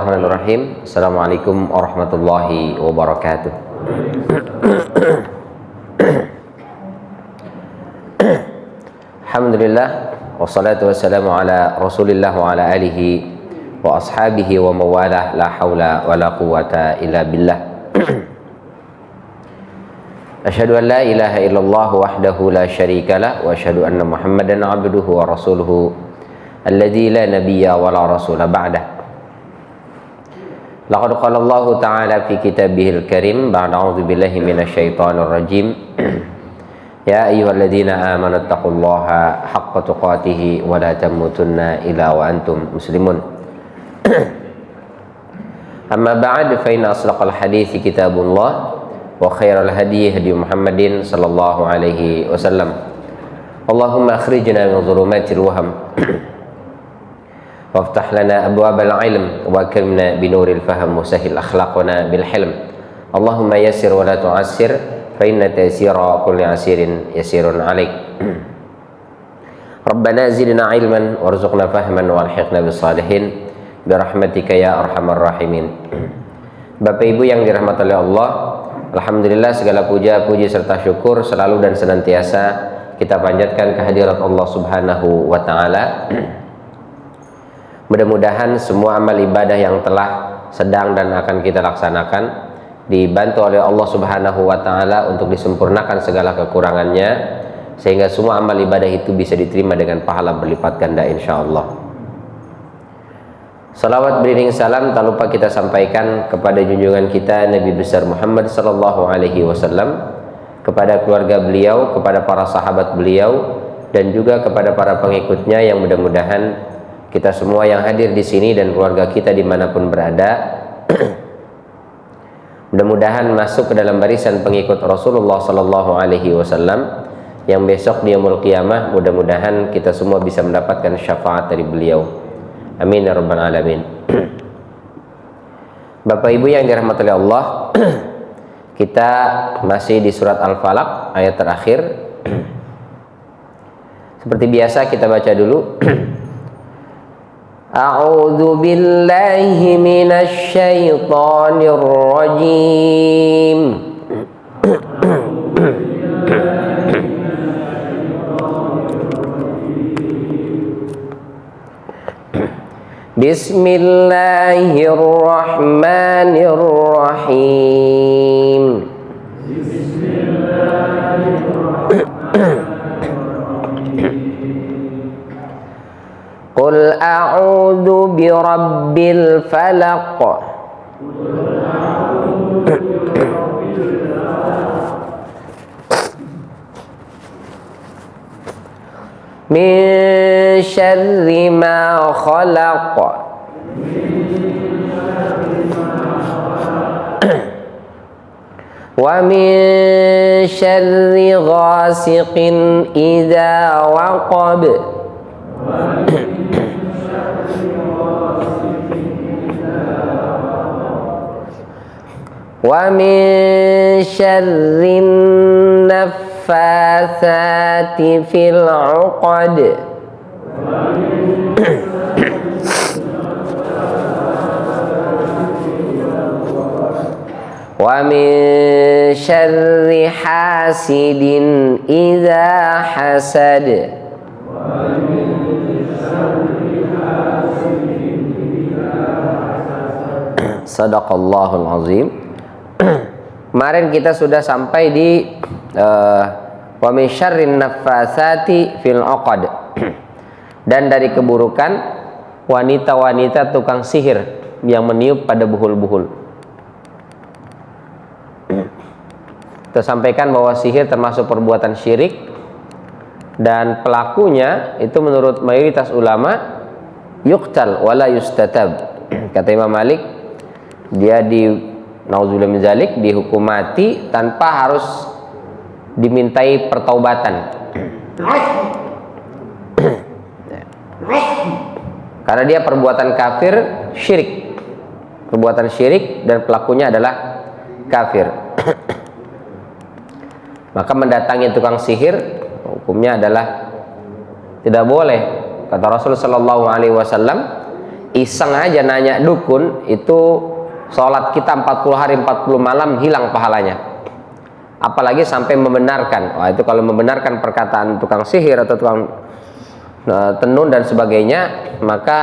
Bismillahirrahmanirrahim. Assalamualaikum warahmatullahi wabarakatuh. Alhamdulillah, wassalatu wassalamu ala Rasulillah wa ala alihi wa ashabihi wa mawalah, la haula wa la quwata illa billah. Asyhadu an la ilaha illallah wahdahu la syarikalah wa asyhadu anna Muhammadan abduhu wa rasuluhu alladzi la nabiyya wa la rasula ba'dah. Laqad qala Allah ta'ala fi kitabihil karim ba'da a'udzu billahi minasyaitonir rajim. Ya ayyuhalladzina amanu taqullaha haqqa tuqatih wa la tamutunna illa wa antum muslimun. Amma ba'd, fa inna asdaqal hadithi kitabullah wa khairal hadi hadi Muhammadin sallallahu alaihi wasallam. Allahumma akhrijna min dhulumatil waham waftah lana abwabal ilm wa akrimna binuril faham wa sahil akhlaqana bil hilm. Allahumma yassir wa la tu'assir fa inna taysira kulli asirin yasirun alaik. Rabbana zidna ilman warzuqna fahman walhiqna bis salihin birahmatika ya arhamar rahimin. Bapak Ibu yang dirahmati oleh Allah, alhamdulillah segala puja, puji serta syukur selalu dan senantiasa kita panjatkan kehadirat Allah Subhanahu wa taala. Mudah-mudahan semua amal ibadah yang telah, sedang dan akan kita laksanakan dibantu oleh Allah Subhanahu wa taala untuk disempurnakan segala kekurangannya, sehingga semua amal ibadah itu bisa diterima dengan pahala berlipat ganda insyaallah. Salawat beriring salam tak lupa kita sampaikan kepada junjungan kita Nabi besar Muhammad sallallahu alaihi wasallam, kepada keluarga beliau, kepada para sahabat beliau, dan juga kepada para pengikutnya yang mudah-mudahan kita semua yang hadir di sini dan keluarga kita dimanapun berada mudah-mudahan masuk ke dalam barisan pengikut Rasulullah sallallahu alaihi wasallam yang besok di yaumul qiyamah mudah-mudahan kita semua bisa mendapatkan syafaat dari beliau. Amin ya rabbal alamin. Bapak Ibu yang dirahmati oleh Allah, kita masih di surat Al-Falaq ayat terakhir. Seperti biasa kita baca dulu. A'udzu billahi minasy syaithanir rajim. Bismillahirrahmanirrahim. Qul a'udzu birabbil falaq. Min syarri ma khalaq. Wa min syarri ghasiqin idza waqab. Wa min syarrin naffatsati fil 'uqad. Wa min syarri hasidin idza hasad. Sadaqallahul azim. Kemarin kita sudah sampai di wa min syarrin naffatsati fil 'uqad. Dan dari keburukan wanita-wanita tukang sihir yang meniup pada buhul-buhul. Kita sampaikan bahwa sihir termasuk perbuatan syirik dan pelakunya itu menurut mayoritas ulama yuqtal wala yustatab. Kata Imam Malik, dia nauzubillah min zalik dihukum mati tanpa harus dimintai pertaubatan. Karena dia perbuatan kafir syirik. Perbuatan syirik dan pelakunya adalah kafir. Maka mendatangi tukang sihir hukumnya adalah tidak boleh. Kata Rasul sallallahu alaihi wasallam, iseng aja nanya dukun, itu sholat kita 40 hari 40 malam hilang pahalanya. Apalagi sampai membenarkan. Wah, itu kalau membenarkan perkataan tukang sihir atau tukang tenun dan sebagainya, maka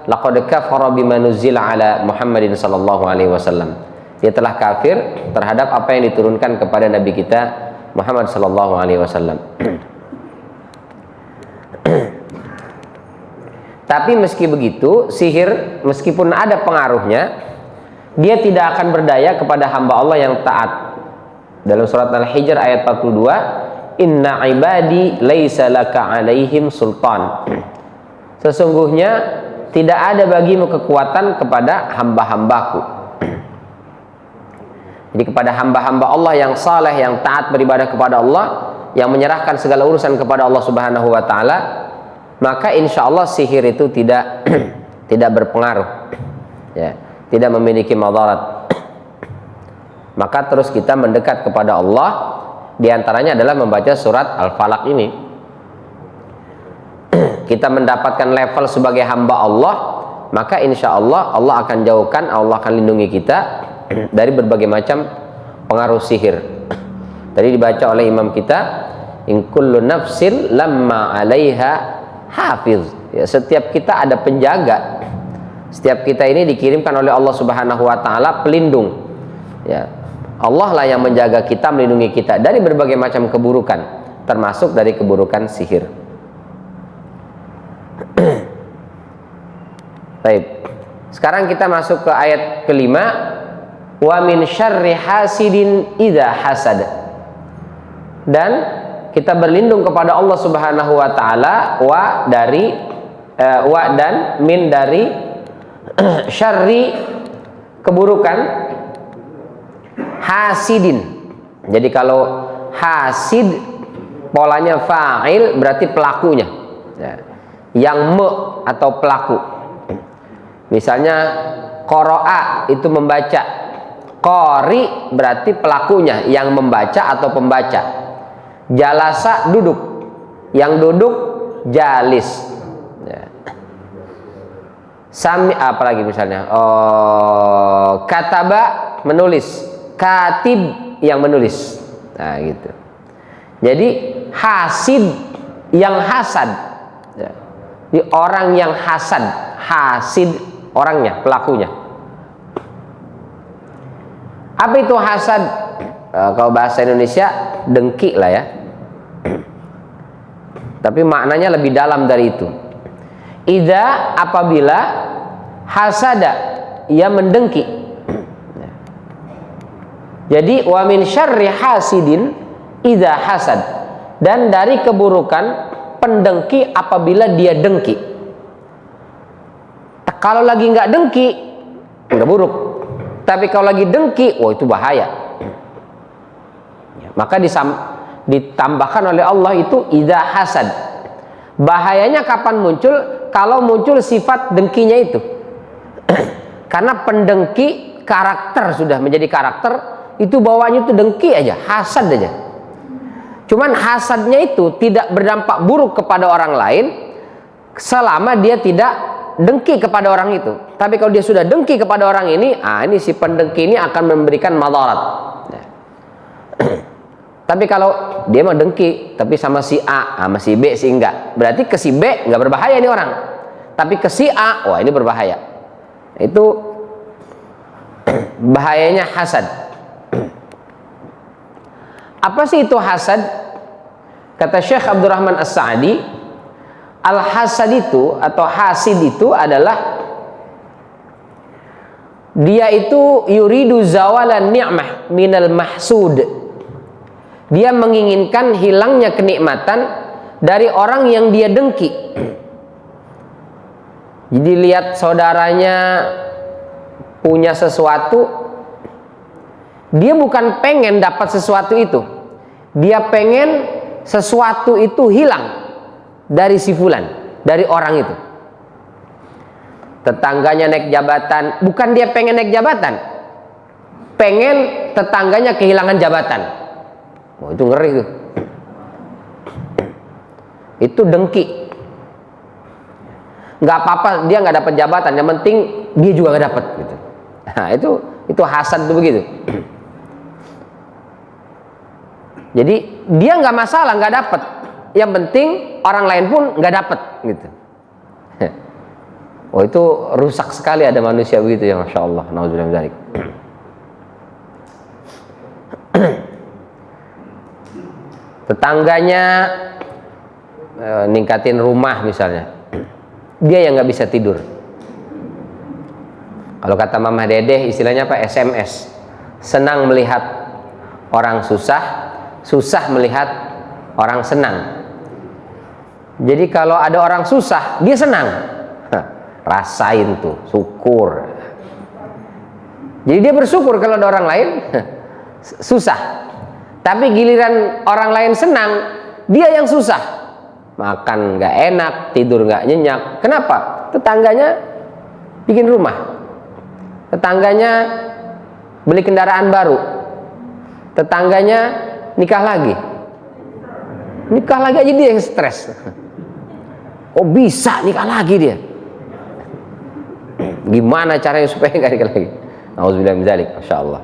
laqad kafara bima nuzila ala Muhammadin sallallahu alaihi wasallam. Dia telah kafir terhadap apa yang diturunkan kepada nabi kita Muhammad sallallahu alaihi wasallam. Tapi meski begitu, sihir meskipun ada pengaruhnya, dia tidak akan berdaya kepada hamba Allah yang taat. Dalam surat Al-Hijr ayat 42, inna ibadi laisa laka alaihim sultan. Sesungguhnya tidak ada bagimu kekuatan kepada hamba-hambaku. Jadi kepada hamba-hamba Allah yang saleh, yang taat beribadah kepada Allah, yang menyerahkan segala urusan kepada Allah Subhanahu wa taala, maka insya Allah sihir itu tidak tidak berpengaruh, ya, tidak memiliki madarat. Maka terus kita mendekat kepada Allah, diantaranya adalah membaca surat Al-Falaq ini. Kita mendapatkan level sebagai hamba Allah, maka insya Allah Allah akan jauhkan, Allah akan lindungi kita dari berbagai macam pengaruh sihir. Tadi dibaca oleh imam kita, in kullu nafsin lamma 'alaiha hafiz. Ya, setiap kita ada penjaga. Setiap kita ini dikirimkan oleh Allah Subhanahu wa taala pelindung. Ya, Allah lah yang menjaga kita, melindungi kita dari berbagai macam keburukan, termasuk dari keburukan sihir. Baik. Sekarang kita masuk ke ayat kelima, wa min syarri hasidin idza hasad. Dan kita berlindung kepada Allah Subhanahu wa taala wa dari wa dan min dari syarri keburukan hasidin. Jadi kalau hasid polanya fa'il berarti pelakunya, ya, yang atau pelaku. Misalnya qara'a itu membaca, qari berarti pelakunya, yang membaca atau pembaca. Jalasa duduk, yang duduk jalis. Ya. Sami apalagi misalnya kataba menulis, katib yang menulis. Nah gitu. Jadi hasid yang hasad, ya. Di orang yang hasad, hasid orangnya, pelakunya. Apa itu hasad? Kalau bahasa Indonesia dengki lah ya. Tapi maknanya lebih dalam dari itu. Idza apabila hasada, ia mendengki. Jadi wa min syarri hasidin idza hasad, dan dari keburukan pendengki apabila dia dengki. Kalau lagi nggak dengki nggak buruk, tapi kalau lagi dengki, wah itu bahaya. Maka ditambahkan oleh Allah itu idza hasad. Bahayanya kapan muncul? Kalau muncul sifat dengkinya itu. Karena pendengki karakter, sudah menjadi karakter, itu bawaannya itu dengki aja, hasad aja. Cuman hasadnya itu tidak berdampak buruk kepada orang lain selama dia tidak dengki kepada orang itu. Tapi kalau dia sudah dengki kepada orang ini, ini si pendengki ini akan memberikan madarat. Tapi kalau dia mau dengki, tapi sama si A, sama si B sih enggak, berarti ke si B enggak berbahaya ini orang. Tapi ke si A, wah ini berbahaya. Itu bahayanya hasad. Apa sih itu hasad? Kata Syekh Abdurrahman As-Sa'di, al-hasad itu atau hasid itu adalah dia itu yuridu zawalan ni'mah minal mahsud. Dia menginginkan hilangnya kenikmatan dari orang yang dia dengki. Jadi lihat saudaranya punya sesuatu, dia bukan pengen dapat sesuatu itu, dia pengen sesuatu itu hilang dari si fulan, dari orang itu. Tetangganya naik jabatan, bukan dia pengen naik jabatan, pengen tetangganya kehilangan jabatan. Oh, itu ngeri tuh. Itu dengki. nggak apa-apa dia nggak dapat jabatan, yang penting dia juga nggak dapat gitu. Nah, itu hasad tuh begitu. Jadi dia nggak masalah nggak dapat, yang penting orang lain pun nggak dapat gitu. Oh, itu rusak sekali ada manusia begitu ya, masya Allah. Nauzubillah min dzalik. Tetangganya ningkatin rumah misalnya, dia yang nggak bisa tidur. Kalau kata Mama Dedeh istilahnya apa? SMS. Senang melihat orang susah, susah melihat orang senang. Jadi kalau ada orang susah, dia senang. Rasain tuh, syukur. Jadi dia bersyukur kalau ada orang lain susah. Tapi giliran orang lain senang, dia yang susah. Makan nggak enak, tidur nggak nyenyak. Kenapa? Tetangganya bikin rumah, tetangganya beli kendaraan baru, tetangganya nikah lagi aja dia yang stres. Oh bisa nikah lagi dia? Gimana caranya supaya nggak nikah lagi? Nauzubillah min dzalik, masya Allah.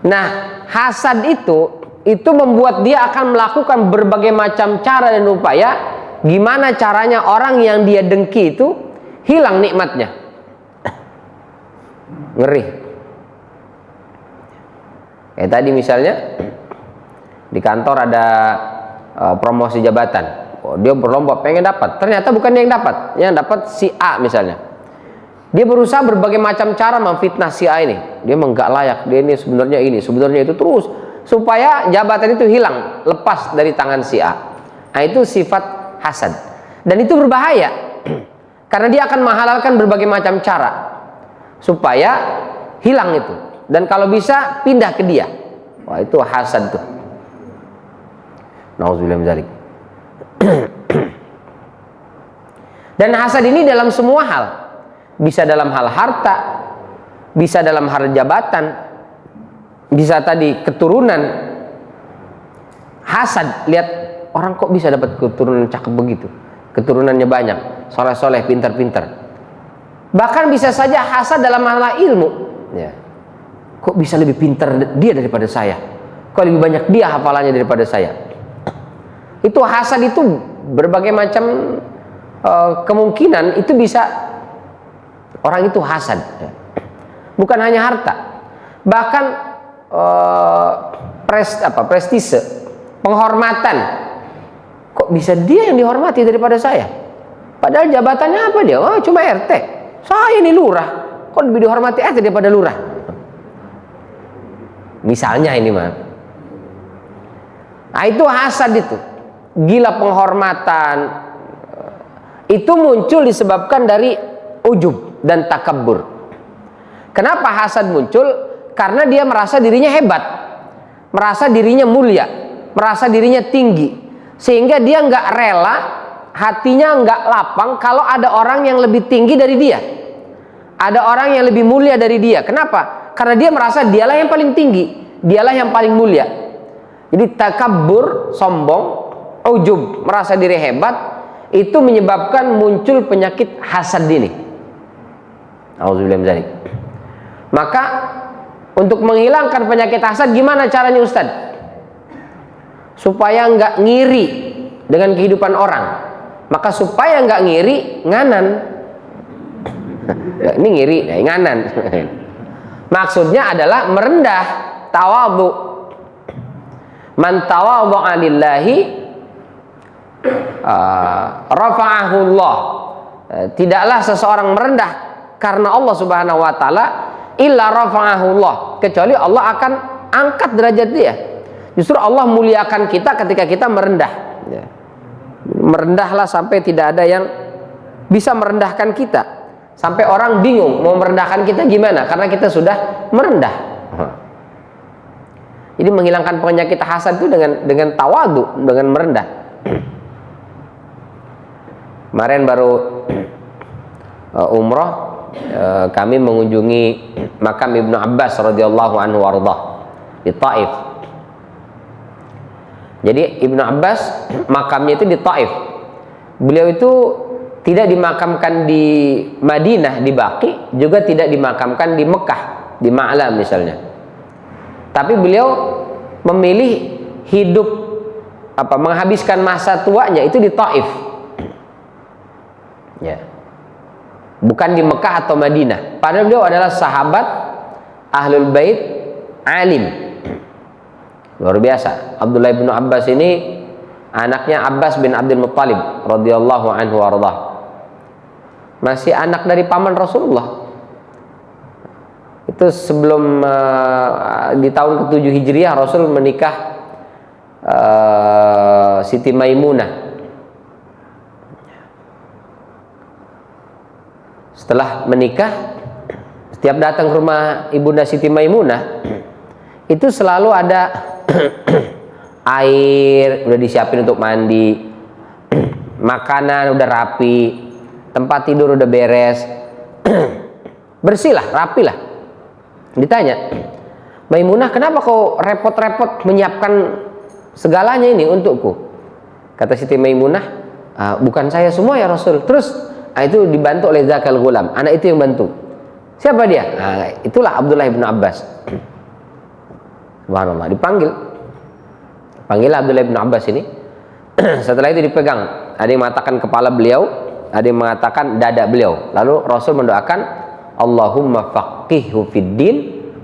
Nah, hasad itu membuat dia akan melakukan berbagai macam cara dan upaya gimana caranya orang yang dia dengki itu hilang nikmatnya. Ngeri. Kayak tadi misalnya di kantor ada promosi jabatan. Oh, dia berlomba pengen dapat, ternyata bukan dia yang dapat si A misalnya. Dia berusaha berbagai macam cara memfitnah si A ini. Dia enggak layak, dia ini sebenarnya itu terus supaya jabatan itu hilang, lepas dari tangan si A. Nah, itu sifat hasad. Dan itu berbahaya. Karena dia akan menghalalkan berbagai macam cara supaya hilang itu. Dan kalau bisa pindah ke dia. Wah, itu hasad tuh. Nauzubillah min dzalik. Dan hasad ini dalam semua hal. Bisa dalam hal harta, bisa dalam hal jabatan, bisa tadi keturunan. Hasad, lihat orang kok bisa dapat keturunan cakep begitu, keturunannya banyak, soleh-soleh, pintar-pintar. Bahkan bisa saja hasad dalam hal ilmu ya. Kok bisa lebih pintar dia daripada saya, kok lebih banyak dia hafalannya daripada saya. Itu hasad itu berbagai macam kemungkinan itu bisa orang itu hasad ya. Bukan hanya harta, bahkan prestise, penghormatan. Kok bisa dia yang dihormati daripada saya, padahal jabatannya apa dia? Oh, cuma RT, saya ini lurah, kok lebih dihormati RT daripada lurah. Misalnya ini mah. Nah, itu hasad itu. Gila penghormatan itu muncul disebabkan dari ujub dan takabbur. Kenapa hasad muncul? Karena dia merasa dirinya hebat, merasa dirinya mulia, merasa dirinya tinggi, sehingga dia nggak rela, hatinya nggak lapang kalau ada orang yang lebih tinggi dari dia, ada orang yang lebih mulia dari dia. Kenapa? Karena dia merasa dialah yang paling tinggi, dialah yang paling mulia. Jadi takabbur, sombong, ujub, merasa diri hebat, itu menyebabkan muncul penyakit hasad ini. Auzubillah min dzalik. Maka untuk menghilangkan penyakit hasad gimana caranya Ustaz? Supaya nggak ngiri dengan kehidupan orang. Maka supaya nggak ngiri, nganan. Ini ngiri, nganan. Maksudnya adalah merendah, tawadhu. Man tawadhu'a lillahi rafa'ahu Allah. Tidaklah seseorang merendah karena Allah Subhanahu wa taala illa rafa'ahu Allah, kecuali Allah akan angkat derajat dia. Justru Allah muliakan kita ketika kita merendah ya. Merendahlah sampai tidak ada yang bisa merendahkan kita, sampai orang bingung mau merendahkan kita gimana karena kita sudah merendah. Jadi menghilangkan penyakit hasad itu dengan tawadhu, dengan merendah. Kemarin baru umroh, kami mengunjungi makam Ibnu Abbas radhiyallahu anhu warḍah di Taif. Jadi Ibnu Abbas makamnya itu di Taif. Beliau itu tidak dimakamkan di Madinah di Baqi, juga tidak dimakamkan di Mekah di Ma'la misalnya. Tapi beliau memilih hidup menghabiskan masa tuanya itu di Taif. Ya. Bukan di Mekah atau Madinah. Padahal beliau adalah sahabat Ahlul Bait, alim. Luar biasa. Abdullah bin Abbas ini anaknya Abbas bin Abdul Muttalib radhiyallahu anhu warḍah. Masih anak dari paman Rasulullah. Itu sebelum di tahun ke-7 Hijriah Rasul menikah Siti Maimunah. Setelah menikah, setiap datang ke rumah Ibunda Siti Maimunah itu selalu ada air udah disiapin untuk mandi, makanan udah rapi, tempat tidur udah beres, bersih lah, rapi lah. Ditanya, Maimunah, kenapa kau repot-repot menyiapkan segalanya ini untukku? Kata Siti Maimunah, bukan saya semua ya Rasul. Terus itu dibantu oleh Zakal Ghulam, anak itu yang bantu. Siapa dia? Itulah Abdullah bin Abbas. Subhanallah, panggil Abdullah bin Abbas ini. Setelah itu dipegang, ada yang mengatakan kepala beliau, ada yang mengatakan dada beliau. Lalu Rasul mendoakan, Allahumma faqihhu fid din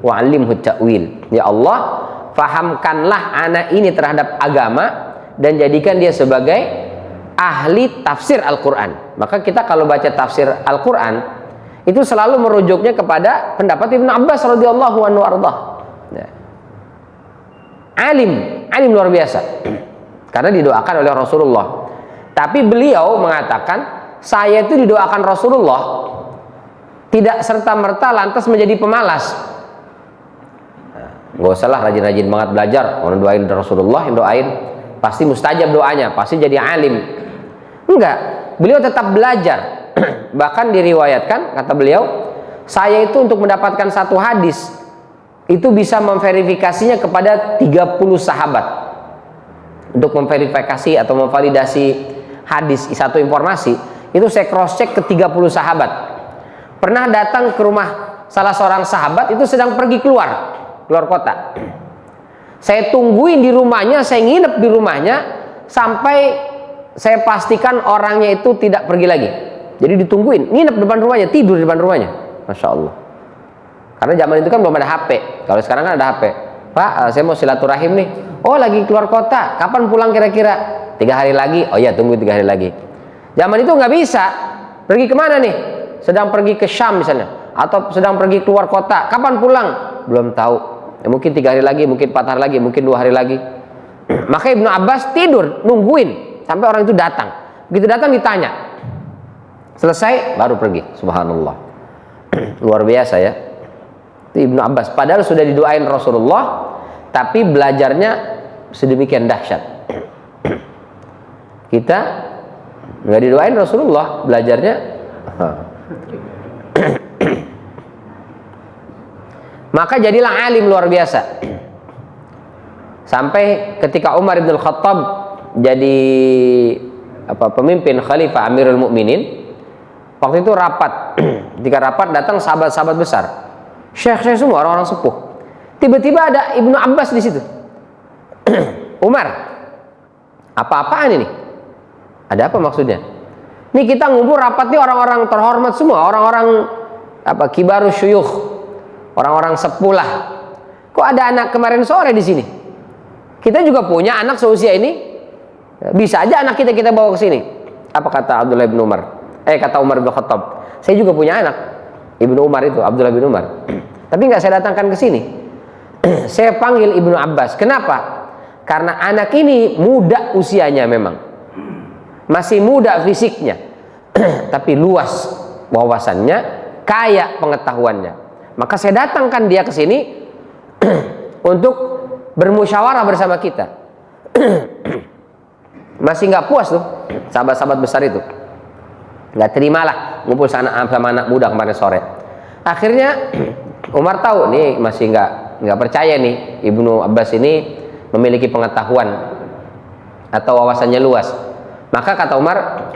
wa 'allimhu ta'wil. Ya Allah, fahamkanlah anak ini terhadap agama dan jadikan dia sebagai ahli tafsir Al-Qur'an. Maka kita kalau baca tafsir Al-Qur'an itu selalu merujuknya kepada pendapat Ibnu Abbas radhiyallahu anhu ardah. Ya. Alim luar biasa. Karena didoakan oleh Rasulullah. Tapi beliau mengatakan, saya itu didoakan Rasulullah tidak serta-merta lantas menjadi pemalas. Gak usah lah rajin-rajin banget belajar. Orang doain Rasulullah, yang doain pasti mustajab doanya, pasti jadi alim. Enggak, beliau tetap belajar. Bahkan diriwayatkan, kata beliau, saya itu untuk mendapatkan satu hadis itu bisa memverifikasinya kepada 30 sahabat. Untuk memverifikasi atau memvalidasi hadis satu informasi, itu saya cross check ke 30 sahabat. Pernah datang ke rumah salah seorang sahabat, itu sedang pergi keluar kota. Saya tungguin di rumahnya, saya nginep di rumahnya sampai saya pastikan orangnya itu tidak pergi lagi. Jadi ditungguin, nginep depan rumahnya, tidur di depan rumahnya. Masya Allah. Karena zaman itu kan belum ada HP. Kalau sekarang kan ada HP. Pak, saya mau silaturahim nih. Oh, lagi keluar kota. Kapan pulang kira-kira? 3 hari lagi. Oh ya, tunggu 3 hari lagi. Zaman itu nggak bisa. Pergi kemana nih? Sedang pergi ke Syam misalnya, atau sedang pergi keluar kota. Kapan pulang? Belum tahu. Ya, mungkin 3 hari lagi, mungkin 4 hari lagi, mungkin 2 hari lagi. Maka Ibnu Abbas tidur, nungguin sampai orang itu datang. Begitu datang ditanya. Selesai, baru pergi. Subhanallah. Luar biasa ya. Itu Ibnu Abbas. Padahal sudah didoain Rasulullah, tapi belajarnya sedemikian dahsyat. Kita nggak didoain Rasulullah, belajarnya maka jadilah alim luar biasa. Sampai ketika Umar bin Khattab jadi pemimpin khalifah Amirul Mukminin, waktu itu rapat. Ketika rapat datang sahabat-sahabat besar, syekh-syekh semua, orang-orang sepuh. Tiba-tiba ada Ibnu Abbas di situ. Umar, apa-apaan ini? Ada apa maksudnya? Ini kita ngumpul rapat nih orang-orang terhormat semua, orang-orang kibarus syuyukh, orang-orang sepuh lah. Kok ada anak kemarin sore di sini? Kita juga punya anak seusia ini. Bisa aja anak kita bawa ke sini. Apa kata Abdullah bin Umar? Kata Umar bin Khattab. Saya juga punya anak. Ibnu Umar itu, Abdullah bin Umar. Tapi nggak saya datangkan ke sini. Saya panggil Ibnu Abbas. Kenapa? Karena anak ini muda usianya memang. Masih muda fisiknya. Tapi luas wawasannya, kaya pengetahuannya. Maka saya datangkan dia ke sini untuk bermusyawarah bersama kita. Masih nggak puas tuh sahabat-sahabat besar itu. Nggak terimalah ngumpul sama anak muda kemarin sore. Akhirnya Umar tahu nih masih nggak percaya nih Ibnu Abbas ini memiliki pengetahuan atau wawasannya luas. Maka kata Umar,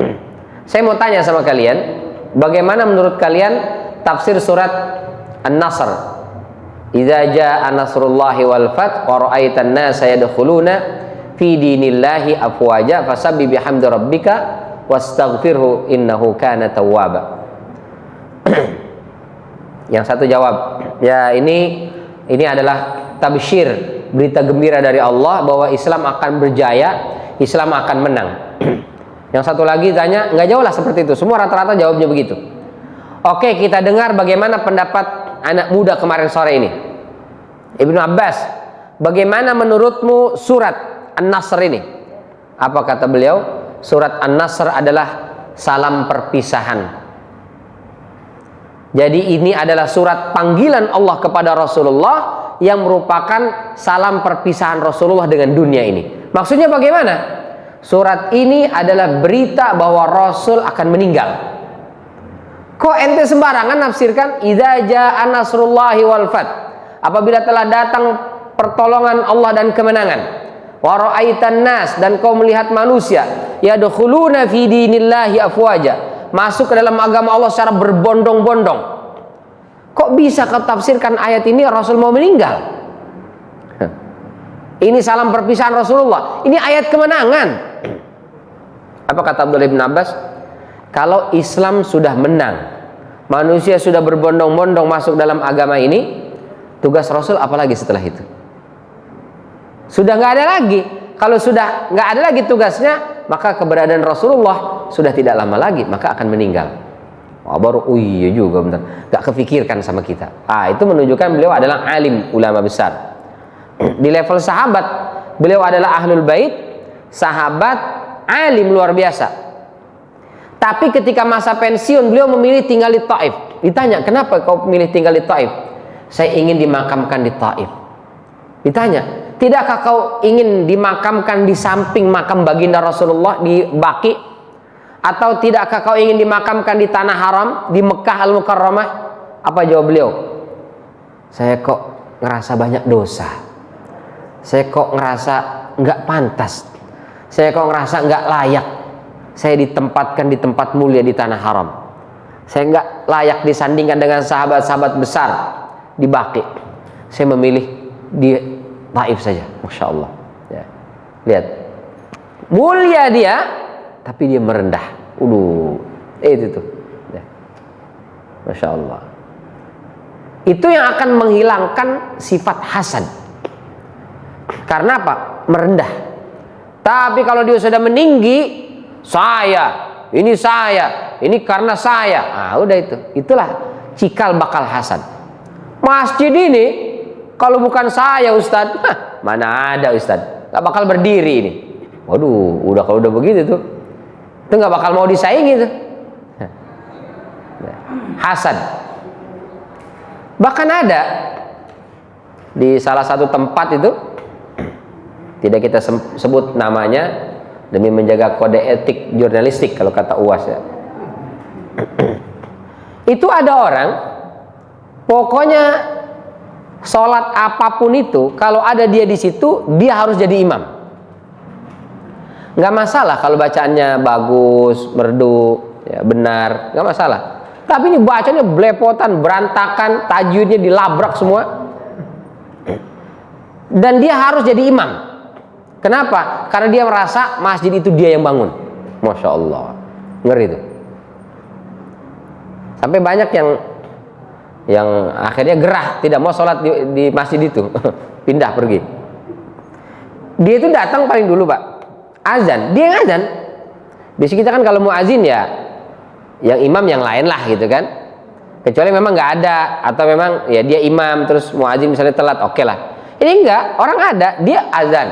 saya mau tanya sama kalian, bagaimana menurut kalian tafsir surat An-Nasr? Idza jaa nasrullahi wal fath wa ra'aitan nasa yadkhuluna fi dinillahi afwaja fasabbih bihamdi rabbika wastaghfirhu innahu kana tawwaba. Yang satu jawab, ya ini adalah tabsyir, berita gembira dari Allah bahwa Islam akan berjaya, Islam akan menang. Yang satu lagi tanya, nggak jauh lah seperti itu. Semua rata-rata jawabnya begitu. Oke, kita dengar bagaimana pendapat anak muda kemarin sore ini. Ibnu Abbas, bagaimana menurutmu surat An-Nasr ini? Apa kata beliau? Surat An-Nasr adalah salam perpisahan. Jadi ini adalah surat panggilan Allah kepada Rasulullah yang merupakan salam perpisahan Rasulullah dengan dunia ini. Maksudnya bagaimana? Surat ini adalah berita bahwa Rasul akan meninggal. Kok ente sembarangan nafsirkan idza jaa nasrullahi wal fath? Apabila telah datang pertolongan Allah dan kemenangan. Wa ra'aitan nas, dan kau melihat manusia yadkhuluna fi dinillahi afwaja, masuk ke dalam agama Allah secara berbondong-bondong. Kok bisa kau tafsirkan ayat ini Rasul mau meninggal? Ini salam perpisahan Rasulullah. Ini ayat kemenangan. Apa kata Abdullah bin Abbas? Kalau Islam sudah menang, manusia sudah berbondong-bondong masuk dalam agama ini, tugas Rasul apalagi setelah itu? Sudah nggak ada lagi. Kalau sudah nggak ada lagi tugasnya, maka keberadaan Rasulullah sudah tidak lama lagi, maka akan meninggal. Baru iya juga bentar, nggak kefikirkan sama kita. Itu menunjukkan beliau adalah alim, ulama besar. Di level sahabat, beliau adalah ahlul bait, sahabat, alim luar biasa. Tapi ketika masa pensiun, beliau memilih tinggal di Taif. Ditanya, kenapa kau memilih tinggal di Taif? Saya ingin dimakamkan di Taif. Ditanya, tidakkah kau ingin dimakamkan di samping makam baginda Rasulullah di Baqi? Atau tidakkah kau ingin dimakamkan di tanah haram, di Mekah Al-Mukarramah? Apa jawab beliau? Saya kok ngerasa banyak dosa. Saya kok ngerasa nggak pantas. Saya kok ngerasa nggak layak. Saya ditempatkan di tempat mulia di tanah haram. Saya nggak layak disandingkan dengan sahabat-sahabat besar di Baqi. Saya memilih di Taif saja. Masya Allah. Ya. Lihat, mulia dia, tapi dia merendah. Itu tuh. Ya. Masya Allah. Itu yang akan menghilangkan sifat hasad. Karena apa? Merendah. Tapi kalau dia sudah meninggi, ini karena saya. Udah itu. Itulah cikal bakal hasad. Masjid ini kalau bukan saya Ustadz, mana ada Ustadz, gak bakal berdiri ini. Waduh, kalau udah begitu tuh, itu gak bakal mau disaingi tuh. Hasad. Bahkan ada di salah satu tempat itu, tidak kita sebut namanya demi menjaga kode etik jurnalistik kalau kata UAS ya. Itu ada orang, pokoknya sholat apapun itu, kalau ada dia di situ, dia harus jadi imam. Nggak masalah kalau bacaannya bagus, merdu, ya, benar, nggak masalah. Tapi ini bacanya belepotan, berantakan, tajwidnya dilabrak semua. Dan dia harus jadi imam. Kenapa? Karena dia merasa masjid itu dia yang bangun. Masya Allah, ngeri itu. Sampai banyak yang akhirnya gerah, tidak mau sholat di masjid itu, pindah pergi. Dia itu datang paling dulu Pak, azan, dia yang azan. Biasanya kita kan kalau mau azin ya, yang imam yang lain lah gitu kan. Kecuali memang nggak ada, atau memang ya dia imam terus mau azin misalnya telat, oke lah. Ini enggak, orang ada, dia azan.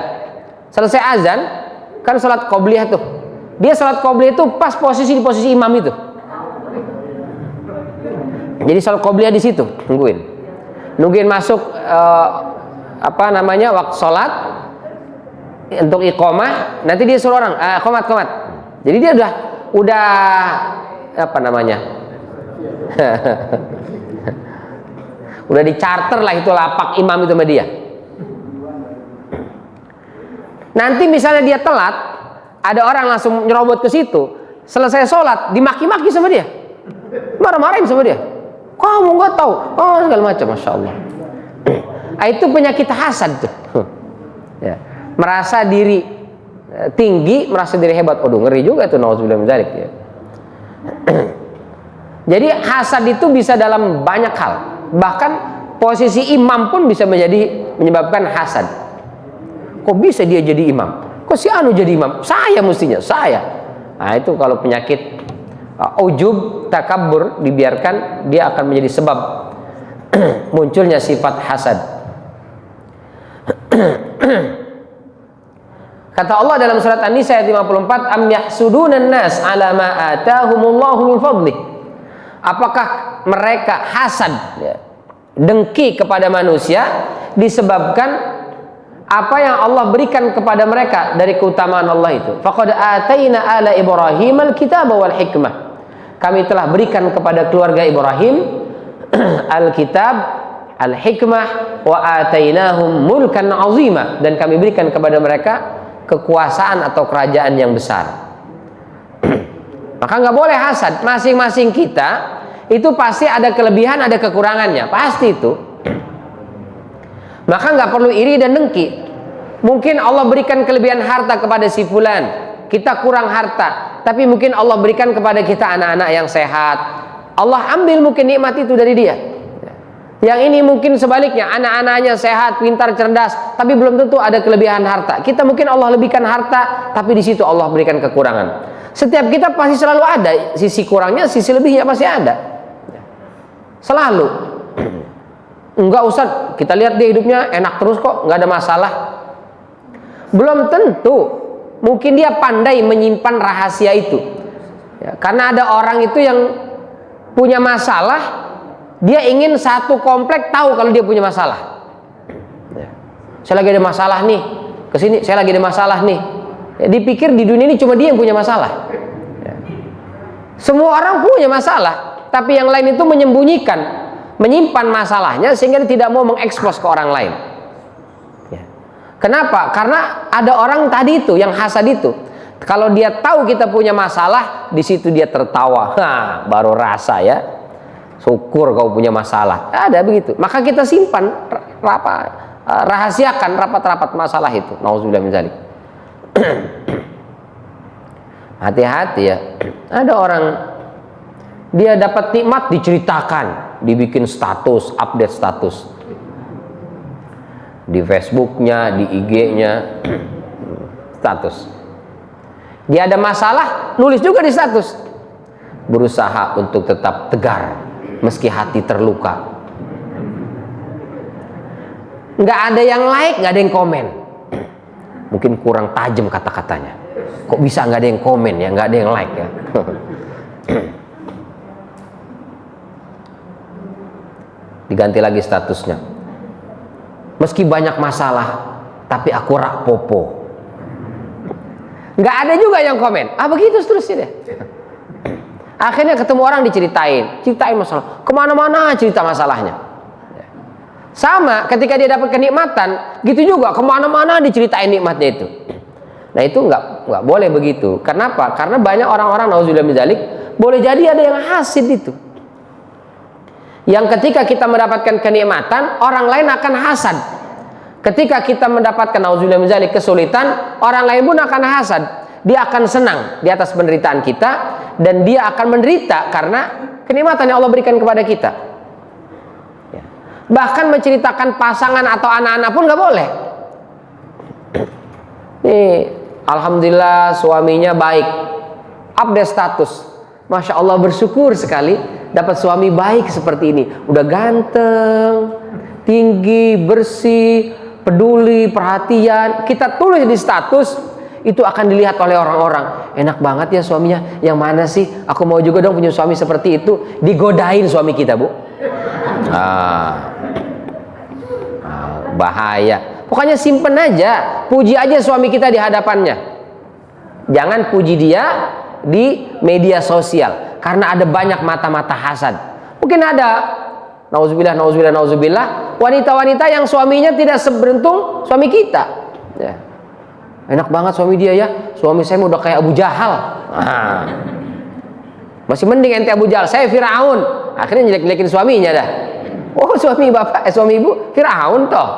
Selesai azan, kan sholat qobliyah tuh. Dia sholat qobliyah itu pas di posisi imam itu. Jadi sholat qobliyah di situ, nungguin masuk waktu sholat untuk iqomah. Nanti dia suruh orang qomat. Jadi dia udah udah di-charter lah itu lapak imam itu sama dia. Nanti misalnya dia telat, ada orang langsung nyerobot ke situ, selesai sholat dimaki-maki sama dia, marah-marahin sama dia, kamu nggak tahu, oh segala macam, masya Allah. Itu penyakit hasad tuh. Ya. Merasa diri tinggi, merasa diri hebat. Aduh, ngeri juga tuh, nauzubillah min dzalik ya. Jadi hasad itu bisa dalam banyak hal. Bahkan posisi imam pun bisa menyebabkan hasad. Kok bisa dia jadi imam? Kok si anu jadi imam? Saya mestinya, saya. Nah, itu kalau penyakit ujub, takabur dibiarkan, dia akan menjadi sebab munculnya sifat hasad. Kata Allah dalam surat An-Nisa ayat 54, am yahsudunan nas ala ma atahumullahu min fadlih. Apakah mereka hasad, ya, dengki kepada manusia disebabkan apa yang Allah berikan kepada mereka dari keutamaan Allah itu? Faqad ataina ala Ibrahim al-kitab wal hikmah. Kami telah berikan kepada keluarga Ibrahim al-kitab, al-hikmah, wa atainahum mulkan azima, dan kami berikan kepada mereka kekuasaan atau kerajaan yang besar. Maka nggak boleh hasad. Masing-masing kita itu pasti ada kelebihan, ada kekurangannya, pasti itu. Maka nggak perlu iri dan dengki. Mungkin Allah berikan kelebihan harta kepada si fulan, kita kurang harta, tapi mungkin Allah berikan kepada kita anak-anak yang sehat. Allah ambil mungkin nikmat itu dari dia. Yang ini mungkin sebaliknya, anak-anaknya sehat, pintar, cerdas, tapi belum tentu ada kelebihan harta. Kita mungkin Allah lebihkan harta, tapi di situ Allah berikan kekurangan. Setiap kita pasti selalu ada sisi kurangnya, sisi lebihnya pasti ada. Selalu. Enggak Ustaz, kita lihat dia hidupnya enak terus kok, nggak ada masalah. Belum tentu. Mungkin dia pandai menyimpan rahasia itu. Ya, karena ada orang itu yang punya masalah, dia ingin satu komplek tahu kalau dia punya masalah. Ya. Saya lagi ada masalah nih, kesini saya lagi ada masalah nih. Ya, dipikir di dunia ini cuma dia yang punya masalah. Ya. Semua orang punya masalah, tapi yang lain itu menyembunyikan, menyimpan masalahnya sehingga dia tidak mau mengekspos ke orang lain. Ya. Kenapa? Karena ada orang tadi itu yang hasad itu. Kalau dia tahu kita punya masalah, di situ dia tertawa. Baru rasa ya. Syukur kau punya masalah. Ada begitu. Maka kita simpan, rahasiakan rapat-rapat masalah itu. Nauzubillah min dzalik. Hati-hati ya. Ada orang dia dapat nikmat diceritakan, dibikin status, update status di Facebooknya, di IG-nya, status. Dia ada masalah, nulis juga di status. Berusaha untuk tetap tegar meski hati terluka. Nggak ada yang like, nggak ada yang komen. Mungkin kurang tajam kata-katanya. Kok bisa nggak ada yang komen ya, nggak ada yang like ya. Diganti lagi statusnya. Meski banyak masalah, tapi aku rak popo. Nggak ada juga yang komen. Begitu seterusnya deh. Akhirnya ketemu orang diceritain masalah. Kemana-mana cerita masalahnya. Sama ketika dia dapat kenikmatan, gitu juga kemana-mana diceritain nikmatnya itu. Nah itu nggak boleh begitu. Kenapa? Karena banyak orang-orang nauzubillah min dzalik, boleh jadi ada yang hasad itu. Yang ketika kita mendapatkan kenikmatan, orang lain akan hasad. Ketika kita mendapatkan nauzubillah min dzalik kesulitan, orang lain pun akan hasad. Dia akan senang di atas penderitaan kita, dan dia akan menderita karena kenikmatan yang Allah berikan kepada kita. Ya. Bahkan menceritakan pasangan atau anak-anak pun nggak boleh. Nih, alhamdulillah suaminya baik, update status. Masya Allah, bersyukur sekali dapat suami baik seperti ini. Udah ganteng, tinggi, bersih, peduli, perhatian. Kita tulis di status, itu akan dilihat oleh orang-orang. Enak banget ya suaminya. Yang mana sih? Aku mau juga dong punya suami seperti itu. Digodain suami kita, Bu. Bahaya. Pokoknya simpen aja, puji aja suami kita di hadapannya. Jangan puji dia di media sosial, karena ada banyak mata-mata hasad. Mungkin ada, nauzubillah, wanita-wanita yang suaminya tidak seberuntung suami kita. Ya. Enak banget suami dia ya, suami saya udah kayak Abu Jahal. Nah, masih mending ente Abu Jahal, saya Firaun. Akhirnya jelek-jelekin suaminya dah. Oh, suami bapak, suami ibu Firaun toh.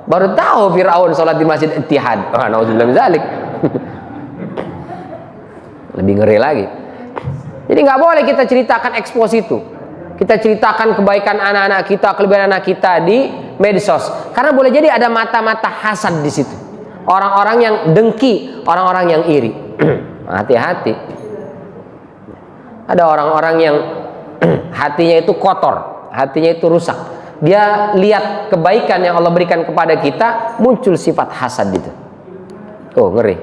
Baru tahu Firaun sholat di Masjid Ittihad. Wah, nauzubillah min dzalik. Lebih ngeri lagi. Jadi nggak boleh kita ceritakan ekspos itu. Kita ceritakan kebaikan anak-anak kita, kelebihan anak kita di medsos. Karena boleh jadi ada mata-mata hasad di situ. Orang-orang yang dengki, orang-orang yang iri. Hati-hati. Ada orang-orang yang hatinya itu kotor, hatinya itu rusak. Dia lihat kebaikan yang Allah berikan kepada kita, muncul sifat hasad itu. Oh, ngeri.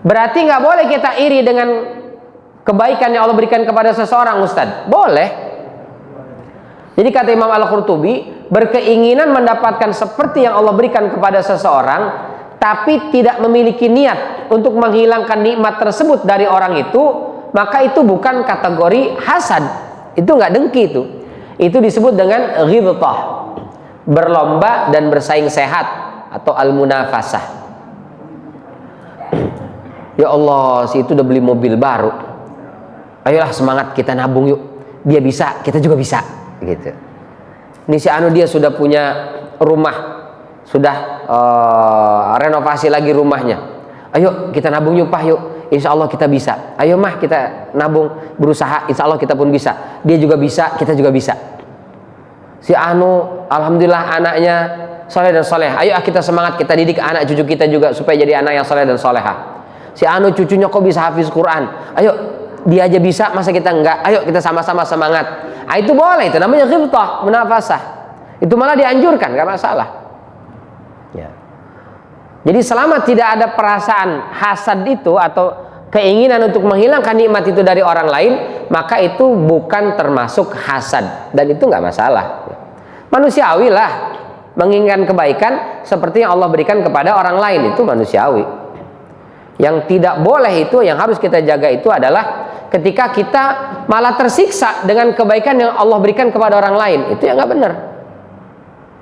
Berarti nggak boleh kita iri dengan kebaikan yang Allah berikan kepada seseorang, Ustaz. Boleh. Jadi kata Imam Al-Qurtubi, berkeinginan mendapatkan seperti yang Allah berikan kepada seseorang, tapi tidak memiliki niat untuk menghilangkan nikmat tersebut dari orang itu, maka itu bukan kategori hasad. Itu nggak dengki itu. Itu disebut dengan ghibthah, berlomba dan bersaing sehat, atau al-munafasah. Ya Allah, si itu udah beli mobil baru. Ayolah semangat, kita nabung yuk. Dia bisa, kita juga bisa. Gitu. Ini si anu dia sudah punya rumah, sudah renovasi lagi rumahnya. Ayo kita nabung yuk Pak yuk. Insya Allah kita bisa. Ayo mah kita nabung, berusaha. Insya Allah kita pun bisa. Dia juga bisa, kita juga bisa. Si anu, alhamdulillah anaknya soleh dan soleh. Ayo kita semangat, kita didik anak cucu kita juga supaya jadi anak yang soleh dan soleha. Si anu cucunya kok bisa hafiz Quran. Ayo dia aja bisa, masa kita enggak? Ayo kita sama-sama semangat. Ah, itu boleh, itu namanya ghibthah, munafasah. Itu malah dianjurkan, enggak masalah. Ya. Jadi selama tidak ada perasaan hasad itu atau keinginan untuk menghilangkan nikmat itu dari orang lain, maka itu bukan termasuk hasad dan itu enggak masalah. Manusiawi lah menginginkan kebaikan seperti yang Allah berikan kepada orang lain, itu manusiawi. Yang tidak boleh itu, yang harus kita jaga itu adalah ketika kita malah tersiksa dengan kebaikan yang Allah berikan kepada orang lain. Itu yang nggak benar.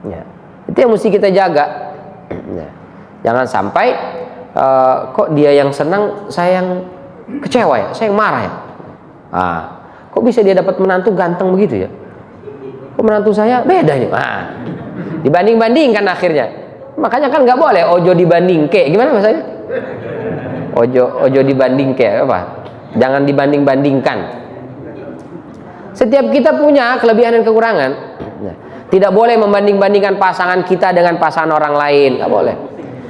Ya. Itu yang mesti kita jaga. Ya. Jangan sampai kok dia yang senang, saya yang kecewa ya, saya yang marah ya. Ah, kok bisa dia dapat menantu ganteng begitu ya? Kok menantu saya beda nih? Ah, dibanding-bandingkan akhirnya. Makanya kan nggak boleh ojo dibanding ke. Gimana maksudnya? Ojo dibanding kayak apa? Jangan dibanding-bandingkan. Setiap kita punya kelebihan dan kekurangan. Tidak boleh membanding-bandingkan pasangan kita dengan pasangan orang lain. Nggak boleh.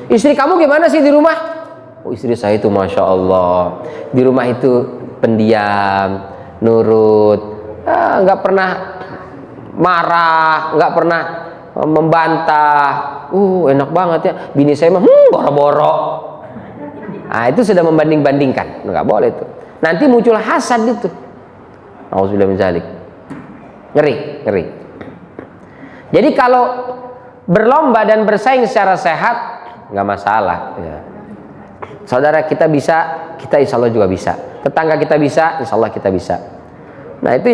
Istri kamu gimana sih di rumah? Oh, istri saya itu masya Allah di rumah itu pendiam, nurut, nggak pernah marah, nggak pernah membantah. Enak banget ya. Bini saya mah boro-boro. Nah, itu sudah membanding-bandingkan. Nggak boleh itu. Nanti muncul hasad itu. Auzubillah min dzalik. Ngeri. Jadi kalau berlomba dan bersaing secara sehat nggak masalah. Ya. Saudara kita bisa, kita insya Allah juga bisa. Tetangga kita bisa, insya Allah kita bisa. Nah itu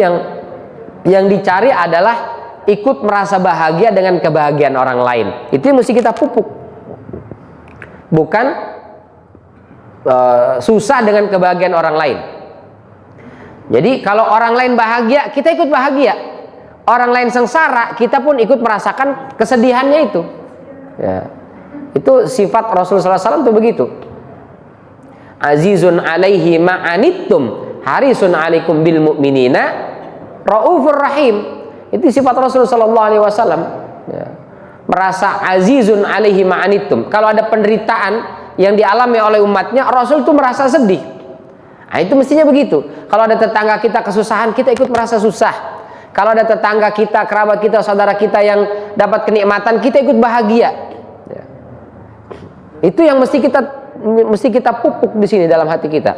yang dicari adalah ikut merasa bahagia dengan kebahagiaan orang lain. Itu yang mesti kita pupuk. Bukan susah dengan kebahagiaan orang lain. Jadi kalau orang lain bahagia, kita ikut bahagia. Orang lain sengsara, kita pun ikut merasakan kesedihannya itu. Ya. Itu sifat Rasulullah SAW itu begitu. Azizun alaihi ma'anittum harisun alaikum bil mu'minina raufur rahim. Itu sifat Rasulullah SAW. Ya. Merasa azizun alaihi ma'anittum. Kalau ada penderitaan yang dialami oleh umatnya, Rasul itu merasa sedih. Nah, itu mestinya begitu. Kalau ada tetangga kita kesusahan, kita ikut merasa susah. Kalau ada tetangga kita, kerabat kita, saudara kita yang dapat kenikmatan, kita ikut bahagia. Ya. Itu yang mesti kita pupuk di sini dalam hati kita.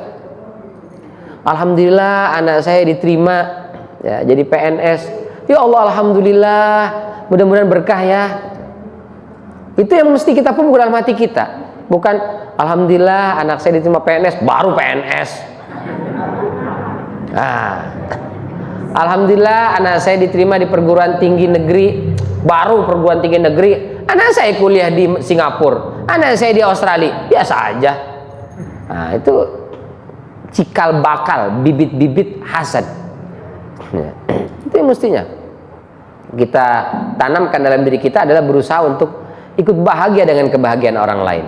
Alhamdulillah anak saya diterima ya, jadi PNS. Ya Allah, alhamdulillah, mudah-mudahan berkah ya. Itu yang mesti kita pupuk dalam hati kita. Bukan alhamdulillah anak saya diterima PNS, baru PNS. Alhamdulillah anak saya diterima di perguruan tinggi negeri, baru perguruan tinggi negeri. Anak saya kuliah di Singapura, Anak saya di Australia biasa aja. Nah, itu cikal bakal, bibit-bibit hasad. Ya, itu yang mestinya kita tanamkan dalam diri kita adalah berusaha untuk ikut bahagia dengan kebahagiaan orang lain.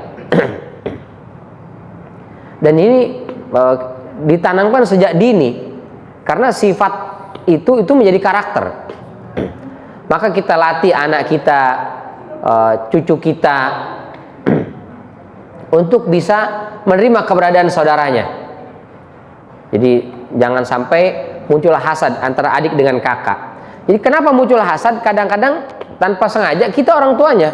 Dan ini ditanamkan sejak dini, karena sifat itu menjadi karakter. Maka kita latih anak kita, cucu kita untuk bisa menerima keberadaan saudaranya. Jadi jangan sampai muncul hasad antara adik dengan kakak. Jadi kenapa muncul hasad? Kadang-kadang tanpa sengaja kita orang tuanya,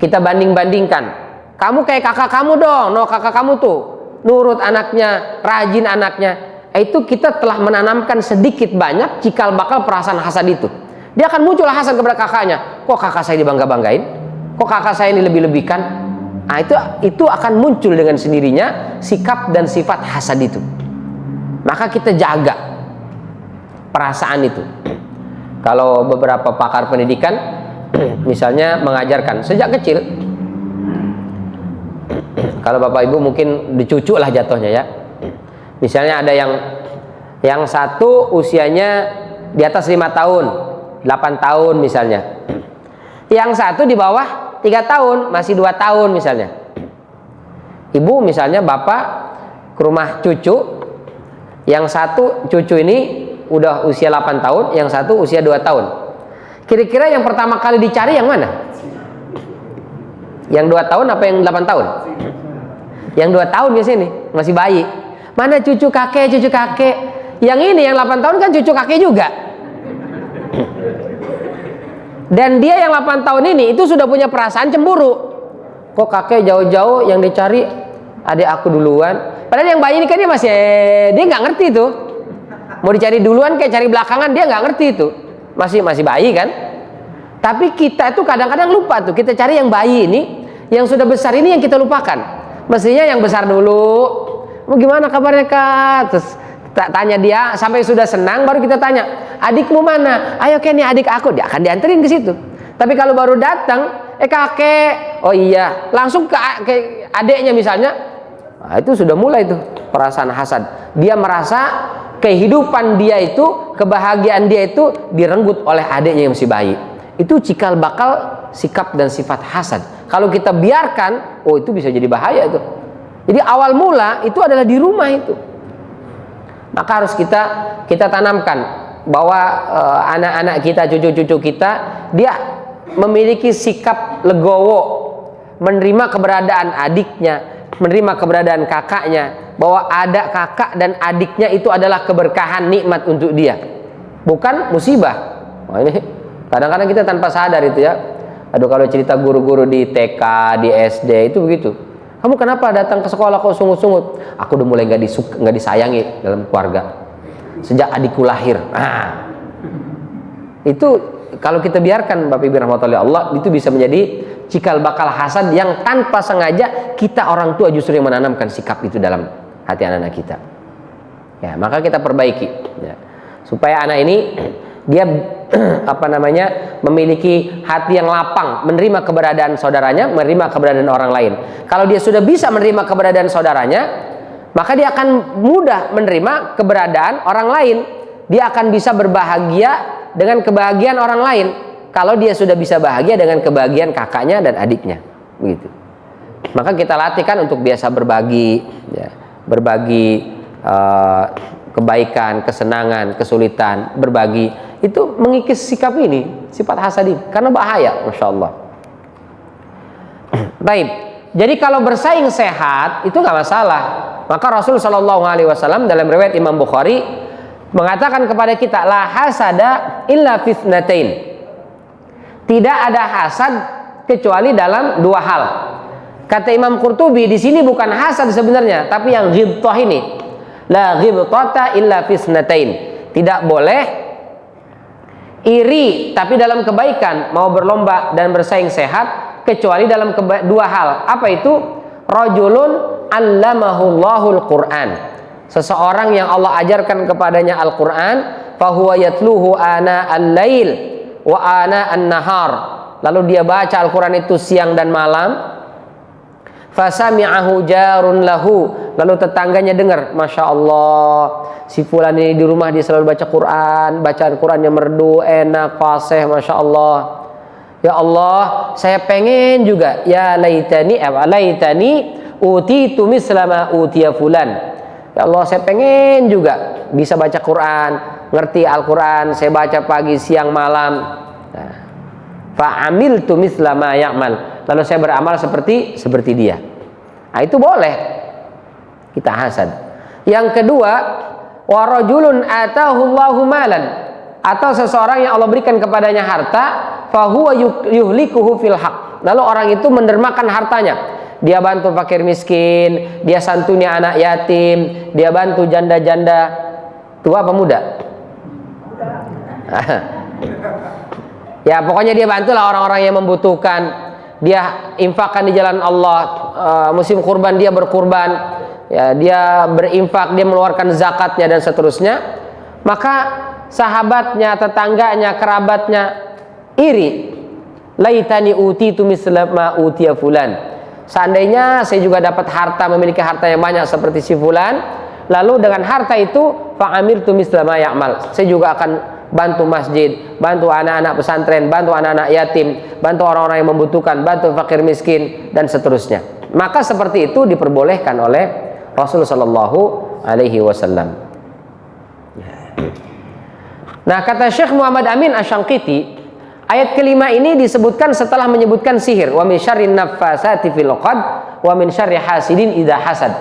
kita banding-bandingkan. Kamu kayak kakak kamu dong, kakak kamu tuh nurut anaknya, rajin anaknya. Itu kita telah menanamkan sedikit banyak cikal bakal perasaan hasad itu. Dia akan muncul hasad kepada kakaknya. Kok kakak saya dibangga-banggain? Kok kakak saya ini lebih-lebihkan? Nah, itu akan muncul dengan sendirinya sikap dan sifat hasad itu. Maka kita jaga perasaan itu. Kalau beberapa pakar pendidikan misalnya mengajarkan sejak kecil, kalau bapak ibu mungkin dicucu lah jatuhnya ya. Misalnya ada yang satu usianya di atas 5 tahun, 8 tahun misalnya. Yang satu di bawah 3 tahun, masih 2 tahun misalnya. Ibu misalnya bapak ke rumah cucu, yang satu cucu ini udah usia 8 tahun, yang satu usia 2 tahun. Kira-kira yang pertama kali dicari yang mana? Yang 2 tahun apa yang 8 tahun? Yang 2 tahun biasanya nih, masih bayi. Mana cucu kakek, cucu kakek? Yang ini yang 8 tahun kan cucu kakek juga. Dan dia yang 8 tahun ini itu sudah punya perasaan cemburu. Kok kakek jauh-jauh yang dicari adik aku duluan? Padahal yang bayi ini kan dia nggak ngerti tuh. Mau dicari duluan kayak cari belakangan, dia nggak ngerti itu. Masih bayi kan? Tapi kita itu kadang-kadang lupa tuh. Kita cari yang bayi ini, yang sudah besar ini yang kita lupakan. Mestinya yang besar dulu. Mau gimana kabarnya kak? Terus tanya dia sampai sudah senang, baru kita tanya, adikmu mana? Ayo Ken, adik aku. Dia akan dianterin ke situ. Tapi kalau baru datang, kakek, oh iya, langsung ke adiknya misalnya, nah, itu sudah mulai tuh perasaan hasad. Dia merasa kehidupan dia itu, kebahagiaan dia itu direnggut oleh adiknya yang masih bayi. Itu cikal bakal sikap dan sifat hasad. Kalau kita biarkan, oh itu bisa jadi bahaya itu. Jadi awal mula itu adalah di rumah itu. Maka harus kita tanamkan bahwa anak-anak kita, cucu-cucu kita, dia memiliki sikap legowo, menerima keberadaan adiknya, menerima keberadaan kakaknya, bahwa ada kakak dan adiknya itu adalah keberkahan, nikmat untuk dia, bukan musibah. Wah, ini kadang-kadang kita tanpa sadar itu ya. Aduh, kalau cerita guru-guru di TK, di SD itu begitu. Kamu kenapa datang ke sekolah kok sungut-sungut? Aku udah mulai nggak disayangi dalam keluarga sejak adikku lahir. Nah, itu kalau kita biarkan, Bapak Ibu rahmatullahi Allah, itu bisa menjadi cikal bakal hasad yang tanpa sengaja kita orang tua justru yang menanamkan sikap itu dalam hati anak-anak kita. Ya, maka kita perbaiki ya, supaya anak ini dia memiliki hati yang lapang, menerima keberadaan saudaranya, menerima keberadaan orang lain. Kalau dia sudah bisa menerima keberadaan saudaranya, maka dia akan mudah menerima keberadaan orang lain. Dia akan bisa berbahagia dengan kebahagiaan orang lain kalau dia sudah bisa bahagia dengan kebahagiaan kakaknya dan adiknya, begitu. Maka kita latihkan untuk biasa berbagi ya, berbagi kebaikan, kesenangan, kesulitan, berbagi. Itu mengikis sikap ini, sifat hasad ini, karena bahaya, Masya Allah. Baik, jadi kalau bersaing sehat itu nggak masalah. Maka Rasul Shallallahu Alaihi Wasallam dalam riwayat Imam Bukhari mengatakan kepada kita, la hasada illa fitnatain. Tidak ada hasad kecuali dalam 2 hal. Kata Imam Qurtubi, di sini bukan hasad sebenarnya, tapi yang ghibtah ini. La ghibtata illa fitnatain. Tidak boleh iri tapi dalam kebaikan, mau berlomba dan bersaing sehat, kecuali dalam 2 hal. Apa itu? Rajulun allamahullahu al-Quran. Seseorang yang Allah ajarkan kepadanya Al-Quran, fahuwa yatluhu ana al-lail wa ana an-nahar. lalu dia baca Al-Quran itu siang dan malam, fasami'ahu jarun lahu, lalu tetangganya dengar, Masya Allah, si fulan ini di rumah dia selalu baca Quran, bacaan Qurannya merdu, enak, fasih, Masya Allah. Ya Allah, saya pengen juga, ya laitani utitu misla ma utiya fulan. Ya Allah, saya pengen juga bisa baca Quran, ngerti Al-Quran, saya baca pagi, siang, malam. Fa'amiltu misla ma ya'mal, lalu saya beramal seperti dia. Nah, itu boleh kita hasad. Yang kedua, wa rajulun atahu Allahu malan, atau seseorang yang Allah berikan kepadanya harta, fahuwa yuhlikuhu fil haq, lalu orang itu mendermakan hartanya. Dia bantu fakir miskin, dia santuni anak yatim, dia bantu janda-janda. Tua apa muda? Ya pokoknya dia bantulah orang-orang yang membutuhkan. Dia infakkan di jalan Allah. Musim kurban dia berkurban, ya, dia berinfak, dia mengeluarkan zakatnya dan seterusnya. Maka sahabatnya, tetangganya, kerabatnya iri. Laitani utitu misla ma utiya fulan. Seandainya saya juga dapat harta, memiliki harta yang banyak seperti si fulan, lalu dengan harta itu fa'amiltu misla ma ya'mal, saya juga akan bantu masjid, bantu anak-anak pesantren, bantu anak-anak yatim, bantu orang-orang yang membutuhkan, bantu fakir miskin dan seterusnya. Maka seperti itu diperbolehkan oleh Rasulullah Shallallahu Alaihi Wasallam. Nah, kata Syekh Muhammad Amin Asy-Syangqiti, ayat kelima ini disebutkan setelah menyebutkan sihir. Wa min syarrin naffasati fil 'uqad wa min syarri hasidin idza hasad.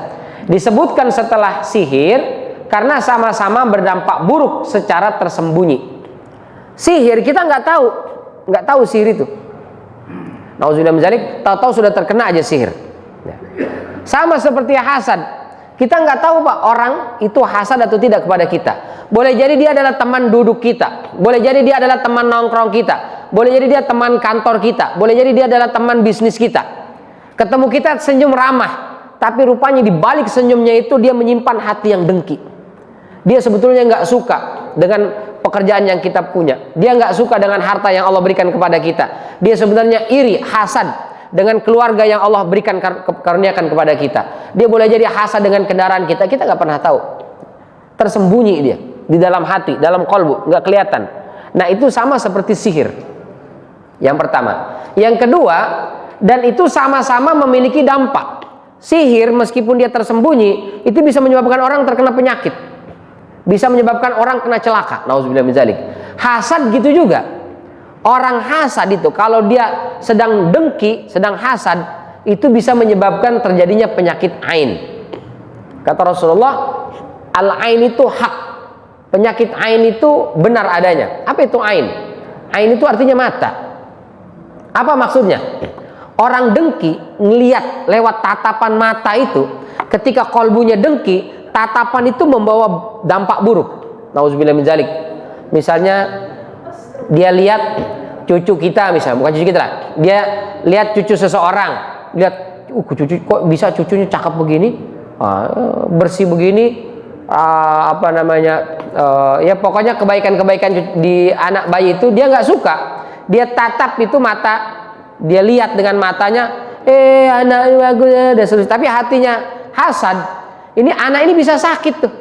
Disebutkan setelah sihir karena sama-sama berdampak buruk secara tersembunyi. Sihir kita nggak tahu sihir itu. Nauzubillah min dzalik, tahu-tahu sudah terkena aja sihir. Sama seperti hasad. Kita nggak tahu Pak, orang itu hasad atau tidak kepada kita. Boleh jadi dia adalah teman duduk kita, boleh jadi dia adalah teman nongkrong kita, boleh jadi dia teman kantor kita, boleh jadi dia adalah teman bisnis kita. Ketemu kita senyum ramah, tapi rupanya di balik senyumnya itu dia menyimpan hati yang dengki. Dia sebetulnya nggak suka dengan pekerjaan yang kita punya. Dia nggak suka dengan harta yang Allah berikan kepada kita. Dia sebenarnya iri, hasad dengan keluarga yang Allah berikan, karuniakan kepada kita. Dia boleh jadi hasad dengan kendaraan kita nggak pernah tahu. Tersembunyi dia di dalam hati, dalam kolbu, nggak kelihatan. Nah, itu sama seperti sihir. Yang pertama. Yang kedua, dan itu sama-sama memiliki dampak. Sihir meskipun dia tersembunyi, itu bisa menyebabkan orang terkena penyakit, bisa menyebabkan orang kena celaka. Nauzubillah min dzalik. Hasad gitu juga. Orang hasad itu kalau dia sedang dengki, sedang hasad, itu bisa menyebabkan terjadinya penyakit ain. Kata Rasulullah, al-ain itu hak. Penyakit ain itu benar adanya. Apa itu ain? Ain itu artinya mata. Apa maksudnya? Orang dengki ngelihat lewat tatapan mata itu, ketika kolbunya dengki, tatapan itu membawa dampak buruk. Nauzubillah min dzalik. Misalnya dia lihat cucu kita, misalnya bukan cucu kita lah, dia lihat cucu seseorang, lihat cucu kok bisa cucunya cakep begini, bersih begini, ya pokoknya kebaikan-kebaikan di anak bayi itu dia nggak suka. Dia tatap itu mata, dia lihat dengan matanya, anak ini bagus dan seterusnya, tapi hatinya hasad. Ini anak ini bisa sakit tuh,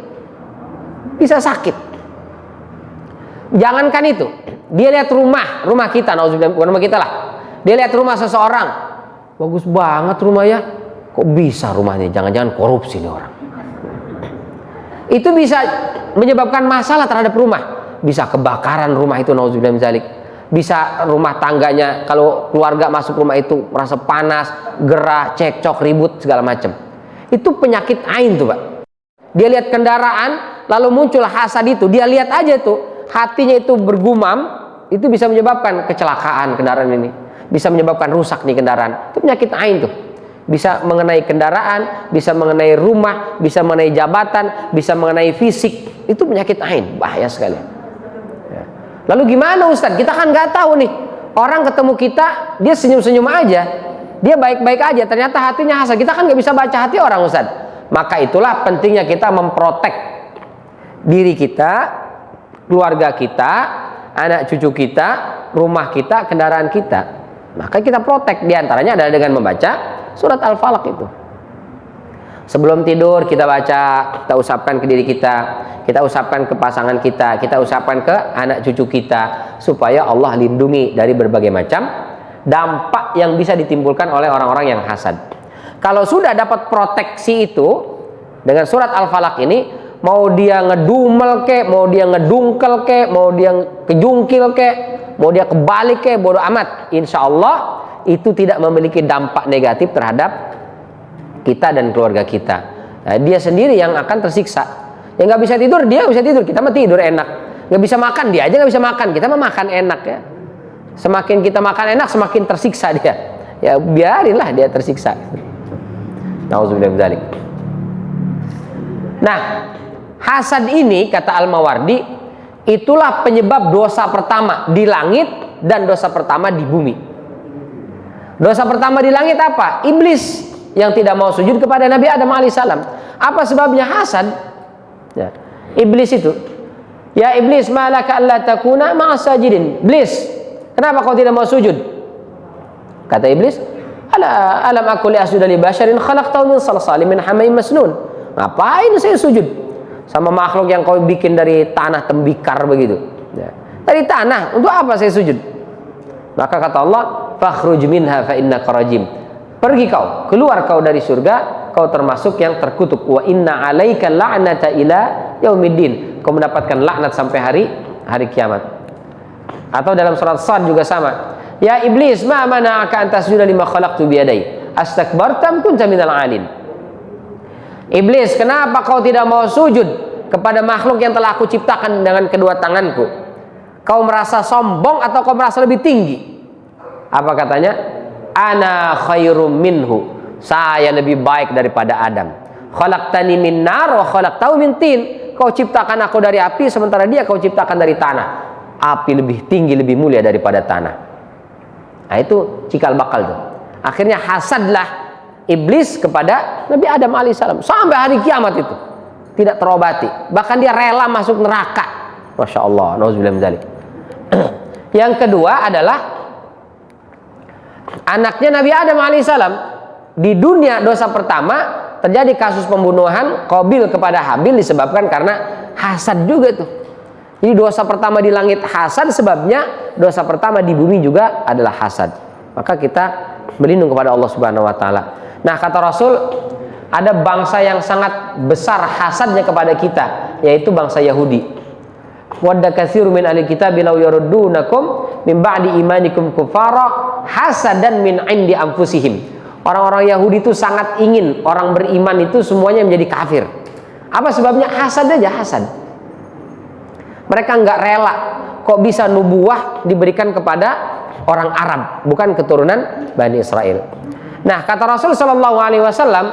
bisa sakit. Jangankan itu, dia lihat rumah kita, nauzubillah, bukan rumah kita lah. Dia lihat rumah seseorang, bagus banget rumahnya, kok bisa rumahnya? Jangan-jangan korupsi nih orang. Itu bisa menyebabkan masalah terhadap rumah. Bisa kebakaran rumah itu, nauzubillah min dzalik. Bisa rumah tangganya, kalau keluarga masuk rumah itu merasa panas, gerah, cekcok, ribut segala macam. Itu penyakit ain tuh Pak. Dia lihat kendaraan, lalu muncul hasad itu. Dia lihat aja tuh, hatinya itu bergumam, itu bisa menyebabkan kecelakaan kendaraan ini, bisa menyebabkan rusak nih kendaraan. Itu penyakit ain tuh. Bisa mengenai kendaraan, bisa mengenai rumah, bisa mengenai jabatan, bisa mengenai fisik. Itu penyakit ain, bahaya sekali. Ya. Lalu gimana Ustadz? Kita kan nggak tahu nih. Orang ketemu kita, dia senyum-senyum aja, dia baik-baik aja, ternyata hatinya hasad. Kita kan nggak bisa baca hati orang Ustadz. Maka itulah pentingnya kita memprotek diri kita, keluarga kita, anak cucu kita, rumah kita, kendaraan kita. Maka kita protek, diantaranya adalah dengan membaca surat Al-Falaq itu. Sebelum tidur kita baca, kita usapkan ke diri kita usapkan ke pasangan kita usapkan ke anak cucu kita, supaya Allah lindungi dari berbagai macam dampak yang bisa ditimbulkan oleh orang-orang yang hasad. Kalau sudah dapat proteksi itu dengan surat Al-Falaq ini, mau dia ngedumel kek, mau dia ngedungkel kek, mau dia kejungkil kek, mau dia kebalik kek, bodo amat, insya Allah itu tidak memiliki dampak negatif terhadap kita dan keluarga kita. Nah, dia sendiri yang akan tersiksa. Yang nggak bisa tidur, dia bisa tidur, kita mah tidur enak. Nggak bisa makan, dia aja nggak bisa makan, kita mah makan enak ya. Semakin kita makan enak, semakin tersiksa dia. Ya biarinlah dia tersiksa. Nauzubillah min dzalik. Nah, hasad ini kata Al-Mawardi, itulah penyebab dosa pertama di langit dan dosa pertama di bumi. Dosa pertama di langit apa? Iblis yang tidak mau sujud kepada Nabi Adam alaihissalam. Apa sebabnya? Hasad. Ya. Iblis itu, ya iblis, malaka alla takuna ma'as sajidin. Iblis, kenapa kau tidak mau sujud? Kata iblis, alam aku li asjuda li basharin khalaqtahu min salsalin min hamaim masnun. Ngapain saya sujud sama makhluk yang kau bikin dari tanah tembikar begitu? Ya. Dari tanah, untuk apa saya sujud? Maka kata Allah, fakhruj minha fa innaka rajim. Pergi kau, keluar kau dari surga, kau termasuk yang terkutuk. Wa inna alaika la'nata ila yaumiddin. Kau mendapatkan laknat sampai hari kiamat. Atau dalam surat Sad juga sama. Ya iblis, ma mana'aka an tasjuda lima khalaqtu biyadai? Astakbartam kunta minal 'alin. Iblis, kenapa kau tidak mau sujud kepada makhluk yang telah aku ciptakan dengan kedua tanganku? Kau merasa sombong atau kau merasa lebih tinggi? Apa katanya? Ana khairum minhu, saya lebih baik daripada Adam. Khalaqtani min nar wa khalaqtahu min tin. Kau ciptakan aku dari api, sementara dia kau ciptakan dari tanah. Api lebih tinggi, lebih mulia daripada tanah. Nah itu cikal bakal tuh. Akhirnya hasadlah iblis kepada Nabi Adam alaihissalam sampai hari kiamat itu tidak terobati. Bahkan dia rela masuk neraka. Masya Allah. Nauzubillah min dzalik. Yang kedua adalah anaknya Nabi Adam alaihissalam. Di dunia dosa pertama terjadi kasus pembunuhan Qabil kepada Habil disebabkan karena hasad juga tuh. Jadi dosa pertama di langit hasad, sebabnya dosa pertama di bumi juga adalah hasad. Maka kita berlindung kepada Allah Subhanahu wa taala. Nah, kata Rasul, ada bangsa yang sangat besar hasadnya kepada kita, yaitu bangsa Yahudi. Wadda katsirun min ahli kitab law yaruddunakum min ba'di imanikum kufara hasadan min 'indi anfusihim. Orang-orang Yahudi itu sangat ingin orang beriman itu semuanya menjadi kafir. Apa sebabnya? Hasad aja, hasad. Mereka nggak rela kok bisa nubuah diberikan kepada orang Arab, bukan keturunan Bani Israel. Nah, kata Rasul Shallallahu Alaihi Wasallam,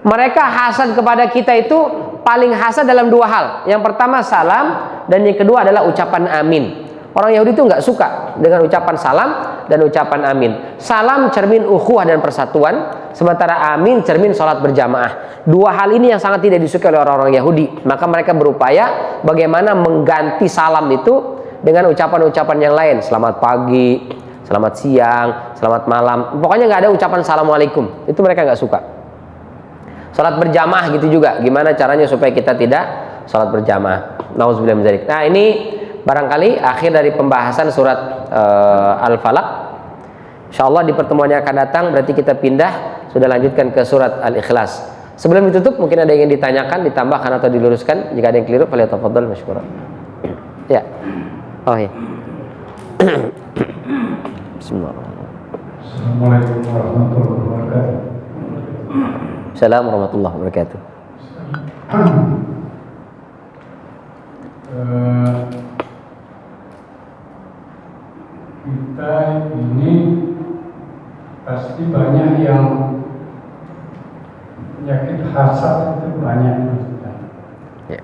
mereka hasad kepada kita itu paling hasad dalam dua hal. Yang pertama salam, dan yang kedua adalah ucapan amin. Orang Yahudi itu nggak suka dengan ucapan salam dan ucapan amin. Salam cermin ukhuwah dan persatuan, sementara amin cermin sholat berjamaah. Dua hal ini yang sangat tidak disukai oleh orang-orang Yahudi. Maka mereka berupaya bagaimana mengganti salam itu dengan ucapan-ucapan yang lain. Selamat pagi, selamat siang, selamat malam. Pokoknya nggak ada ucapan assalamualaikum. Itu mereka nggak suka. Sholat berjamaah gitu juga. Gimana caranya supaya kita tidak sholat berjamaah? Nauzubillah min dzalik. Nah, ini barangkali akhir dari pembahasan surat Al-Falaq. Insyaallah di pertemuan yang akan datang berarti kita pindah, sudah lanjutkan ke surat Al-Ikhlas. Sebelum ditutup mungkin ada yang ingin ditanyakan, ditambahkan atau diluruskan. Jika ada yang keliru, falyatafaddal masykuran. Ya. Oh ya. Bismillahirrahmanirrahim. Assalamualaikum warahmatullahi wabarakatuh. Assalamualaikum warahmatullahi wabarakatuh. Kita ini pasti banyak yang penyakit hasad itu banyak. Ya.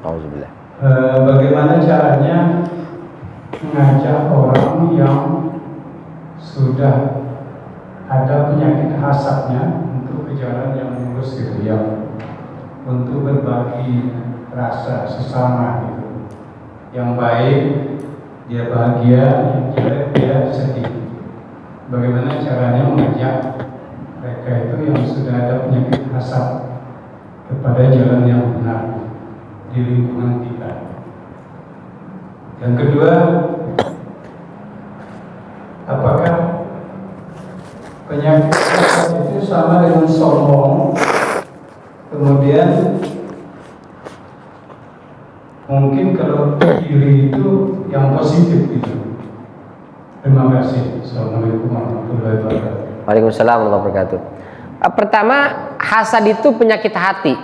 Auzubillah. Bagaimana caranya mengajak orang yang sudah ada penyakit hasadnya untuk ke jalan yang lurus gitu, yang untuk berbagi rasa sesama gitu. Yang baik dia bahagia, yang jelek dia sedih. bagaimana caranya mengajak mereka itu yang sudah ada penyakit hasad kepada jalan yang benar di lingkungan kita. Yang kedua, apakah penyakit hasad itu sama dengan sombong? Kemudian mungkin kalau iri itu yang positif gitu. Terima kasih. Assalamualaikum warahmatullahi wabarakatuh. Waalaikumsalam warahmatullahi wabarakatuh. Pertama, hasad itu penyakit hati.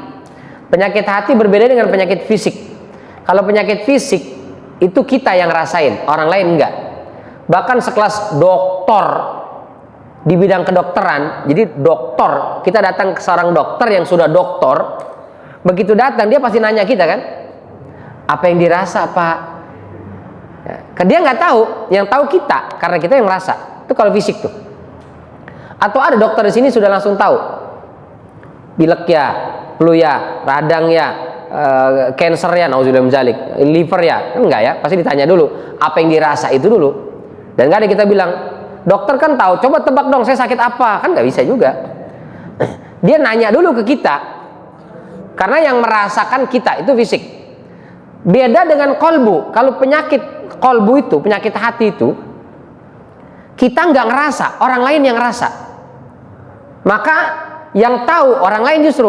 Penyakit hati berbeda dengan penyakit fisik. Kalau penyakit fisik itu kita yang rasain, orang lain enggak. Bahkan sekelas dokter di bidang kedokteran, jadi dokter, kita datang ke seorang dokter yang sudah dokter, begitu datang dia pasti nanya kita kan, apa yang dirasa Pak? Ya, dia nggak tahu, yang tahu kita, karena kita yang merasa. Itu kalau fisik tuh. Atau ada dokter di sini sudah langsung tahu, pilek ya, flu ya, radang ya, cancer ya, nauzubillah min dzalik, liver ya, enggak ya, pasti ditanya dulu apa yang dirasa itu dulu. Dan nggak ada kita bilang, dokter kan tahu, coba tebak dong saya sakit apa, kan nggak bisa juga. Dia nanya dulu ke kita, karena yang merasakan kita itu fisik. Beda dengan kolbu. Kalau penyakit kolbu itu, penyakit hati itu, kita nggak ngerasa, orang lain yang ngerasa. Maka yang tahu orang lain justru,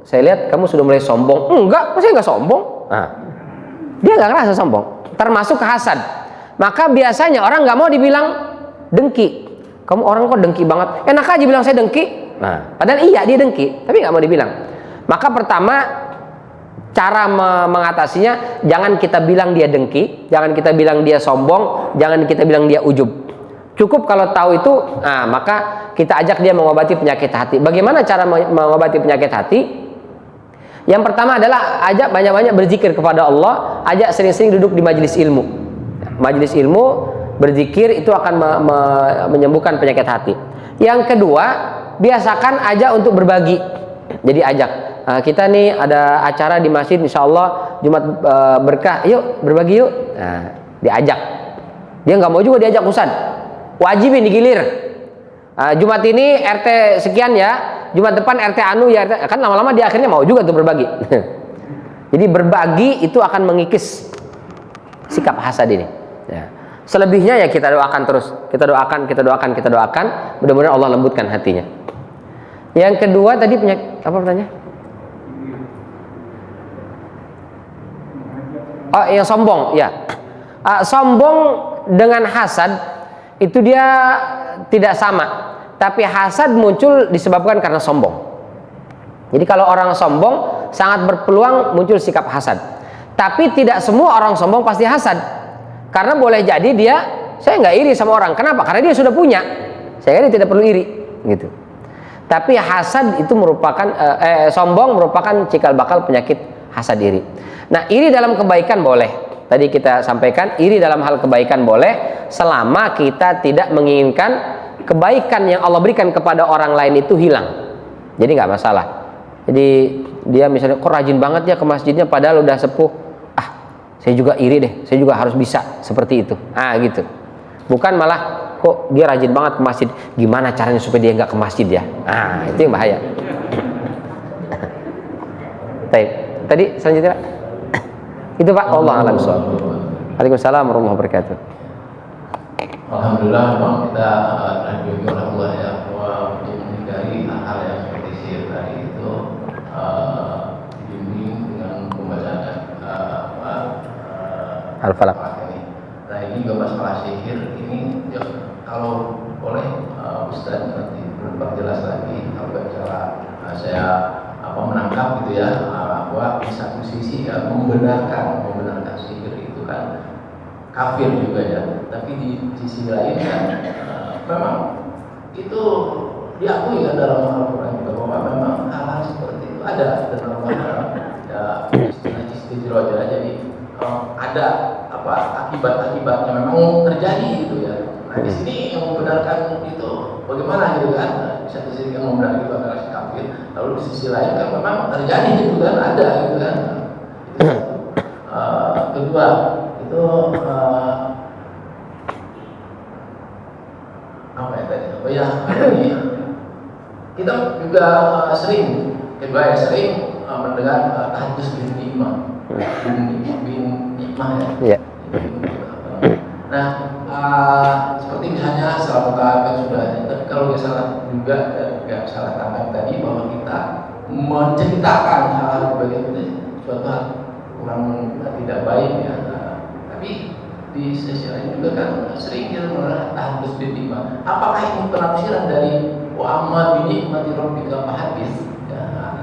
saya lihat kamu sudah mulai sombong. Enggak, saya nggak sombong. Nah, dia nggak ngerasa sombong. Termasuk hasad. Maka biasanya orang nggak mau dibilang dengki. Kamu orang kok dengki banget. Enak aja bilang saya dengki. Nah, padahal iya dia dengki, tapi nggak mau dibilang. Maka pertama, cara mengatasinya, jangan kita bilang dia dengki, jangan kita bilang dia sombong, jangan kita bilang dia ujub. Cukup kalau tahu itu, nah, maka kita ajak dia mengobati penyakit hati. Bagaimana cara mengobati penyakit hati? Yang pertama adalah ajak banyak-banyak berzikir kepada Allah, ajak sering-sering duduk di majelis ilmu. Majelis ilmu, berzikir itu akan menyembuhkan penyakit hati. Yang kedua, biasakan ajak untuk berbagi. Jadi ajak, kita nih ada acara di masjid, insya Allah Jumat berkah, yuk berbagi yuk. Nah, diajak. Dia nggak mau juga diajak Ustaz. Wajibin digilir. Jumat ini RT sekian ya, Jumat depan RT anu ya, RT. Kan lama-lama dia akhirnya mau juga tuh berbagi. Jadi berbagi itu akan mengikis sikap hasad ini. Ya. Selebihnya ya kita doakan terus, kita doakan. Mudah-mudahan Allah lembutkan hatinya. Yang kedua tadi apa pertanyaan? Oh, yang sombong, ya. Sombong dengan hasad itu dia tidak sama, tapi hasad muncul disebabkan karena sombong. Jadi kalau orang sombong sangat berpeluang muncul sikap hasad. Tapi tidak semua orang sombong pasti hasad, karena boleh jadi dia, saya nggak iri sama orang. Kenapa? Karena dia sudah punya, saya tidak perlu iri, gitu. Tapi hasad itu merupakan sombong merupakan cikal bakal penyakit hasad iri. Nah, iri dalam kebaikan boleh. Tadi kita sampaikan, iri dalam hal kebaikan boleh selama kita tidak menginginkan kebaikan yang Allah berikan kepada orang lain itu hilang. Jadi nggak masalah. Jadi dia misalnya, kok rajin banget ya ke masjidnya padahal udah sepuh. Saya juga iri deh, saya juga harus bisa seperti itu. Gitu. Bukan malah, kok dia rajin banget ke masjid, gimana caranya supaya dia nggak ke masjid ya? Itu yang bahaya. Baik. Tadi selanjutnya itu Pak, Allah alam shawab. Waalaikumsalam warahmatullahi wabarakatuh. Alhamdulillah Bang, kita terlebih oleh Allah ya, bahwa untuk menghindari hal yang seperti sihir tadi itu dibimbing dengan pembacaan Al-Falaq. Nah, ini juga masalah sihir ini ya, kalau boleh Ustaz nanti berjelas lagi kalau cara saya menangkap gitu ya, bahwa di satu sisi ya membenarkan sihir itu kan kafir juga ya, tapi di sisi lain kan memang itu diakui kan dalam Al-Quran juga bahwa memang hal-hal seperti itu ada dalam ya istilah aja. Jadi ada akibat-akibatnya memang terjadi gitu ya. Nah, di sini yang membenarkan itu bagaimana gitu kan? Di satu sisi yang membenarkan itu adalah si kafir, lalu di sisi lain kan memang terjadi gitu kan, ada gitu kan. Kedua itu apa ya tadi Oh ya, ini kita juga sering mendengar tahadus bin nikmah, bin nikmah ya. Ya. Nah, seperti misalnya salah tangkap sudah, tapi kalau nggak salah tangkap tadi bahwa kita menceritakan hal-hal sebagai suatu hal kurang tidak baik ya. Tapi di sisi lain juga kan sering kita mengenal tahadus bin nikmah. Apakah ini penafsiran dari wa amma bi nikmati rabbika fahaddits?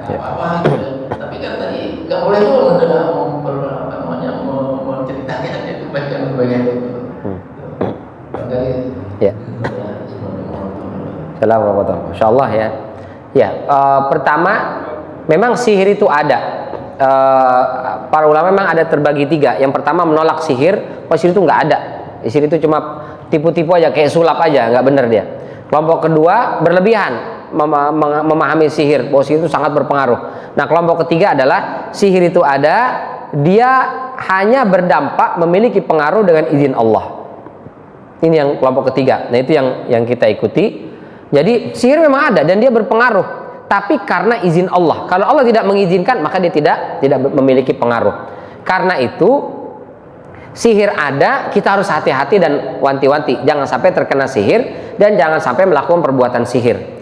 Apa gitu. Tapi kan tadi nggak boleh tuh menceritakan itu bagian itu. Ya. Assalamualaikum. Insyaallah ya. Ya, pertama memang sihir itu ada. Para ulama memang ada terbagi tiga. Yang pertama menolak sihir, sihir itu nggak ada. Sihir itu cuma tipu-tipu aja, kayak sulap aja, nggak benar dia. Kelompok kedua berlebihan memahami sihir, bahwa sihir itu sangat berpengaruh. Nah, kelompok ketiga adalah sihir itu ada, dia hanya berdampak memiliki pengaruh dengan izin Allah. Ini yang kelompok ketiga. Nah, itu yang kita ikuti. Jadi sihir memang ada dan dia berpengaruh, tapi karena izin Allah. Kalau Allah tidak mengizinkan, maka dia tidak memiliki pengaruh. Karena itu sihir ada, kita harus hati-hati dan wanti-wanti, jangan sampai terkena sihir dan jangan sampai melakukan perbuatan sihir.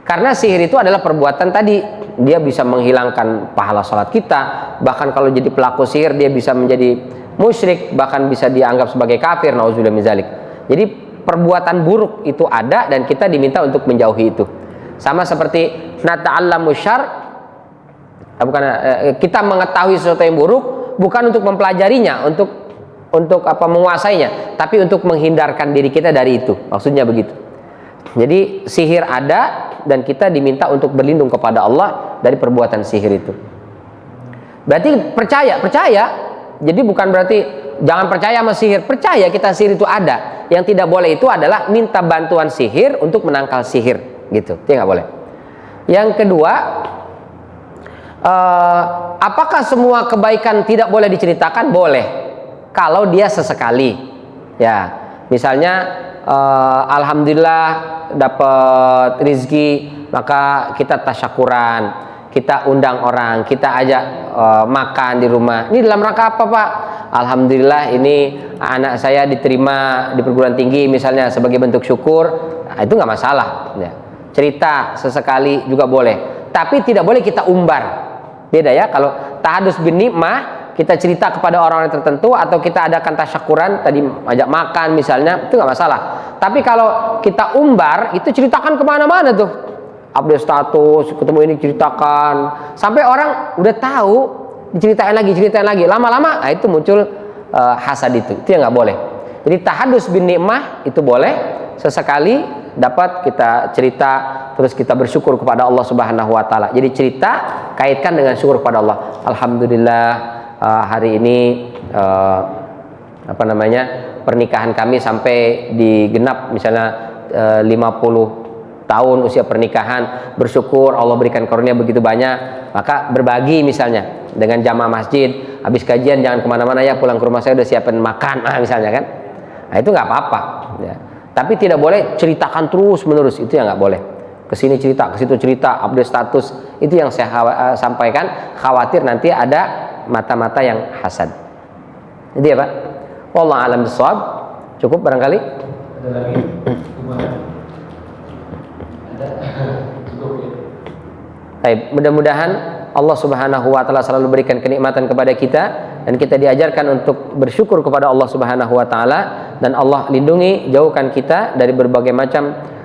Karena sihir itu adalah perbuatan tadi, dia bisa menghilangkan pahala sholat kita, bahkan kalau jadi pelaku sihir dia bisa menjadi musyrik, bahkan bisa dianggap sebagai kafir, nauzubillah min dzalik. Jadi perbuatan buruk itu ada dan kita diminta untuk menjauhi itu. Sama seperti nata'allamu syarr, kita mengetahui sesuatu yang buruk bukan untuk mempelajarinya, untuk menguasainya, tapi untuk menghindarkan diri kita dari itu. Maksudnya begitu. Jadi sihir ada dan kita diminta untuk berlindung kepada Allah dari perbuatan sihir itu. Berarti percaya. Jadi bukan berarti jangan percaya sama sihir. Percaya kita sihir itu ada. Yang tidak boleh itu adalah minta bantuan sihir untuk menangkal sihir, gitu. Itu nggak boleh. Yang kedua, apakah semua kebaikan tidak boleh diceritakan? Boleh, kalau dia sesekali. Ya, misalnya alhamdulillah dapat rezeki, maka kita tasyakuran, kita undang orang, kita ajak makan di rumah. Ini dalam rangka apa, Pak? Alhamdulillah ini anak saya diterima di perguruan tinggi misalnya, sebagai bentuk syukur. Nah, itu nggak masalah ya. Cerita sesekali juga boleh, tapi tidak boleh kita umbar. Beda ya, kalau tahadus bin nikmah kita cerita kepada orang-orang tertentu atau kita adakan tasyakuran, tadi ajak makan misalnya, itu nggak masalah. Tapi kalau kita umbar, itu ceritakan kemana-mana tuh, update status, ketemu ini ceritakan, sampai orang udah tahu, diceritain lagi, lama-lama, nah itu muncul hasad itu yang nggak boleh. Jadi tahadus bin nikmah itu boleh, sesekali dapat kita cerita, terus kita bersyukur kepada Allah Subhanahu Wa Taala. Jadi cerita kaitkan dengan syukur kepada Allah. Alhamdulillah hari ini pernikahan kami sampai digenap misalnya 50 tahun usia pernikahan, bersyukur Allah berikan karunia begitu banyak, maka berbagi misalnya dengan jamaah masjid, habis kajian jangan kemana-mana ya, pulang ke rumah saya udah siapin makan, misalnya kan. Nah itu nggak apa-apa ya. Tapi tidak boleh ceritakan terus menerus, itu yang nggak boleh. Kesini cerita, kesitu cerita, update status, itu yang saya sampaikan, khawatir nanti ada mata-mata yang hasad. Jadi ya Pak, wallahu a'lam bishawab. Cukup barangkali? Ada lagi? Ada? Cukup ya? Baik, mudah-mudahan Allah Subhanahu Wa Taala selalu berikan kenikmatan kepada kita dan kita diajarkan untuk bersyukur kepada Allah Subhanahu Wa Taala, dan Allah lindungi, jauhkan kita dari berbagai macam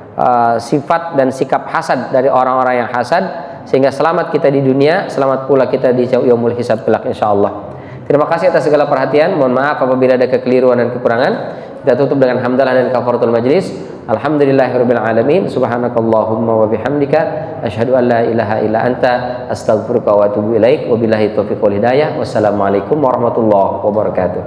sifat dan sikap hasad dari orang-orang yang hasad, sehingga selamat kita di dunia, selamat pula kita di yaumul hisab kelak insyaallah. Terima kasih atas segala perhatian. Mohon maaf apabila ada kekeliruan dan kekurangan. Kita tutup dengan hamdalah dan kafaratul majlis. Alhamdulillahirabbil alamin. Subhanakallahumma wa bihamdika asyhadu an la ilaha illa anta astaghfiruka wa atubu ilaik. Wabillahi taufiq wal hidayah. Wassalamualaikum warahmatullahi wabarakatuh.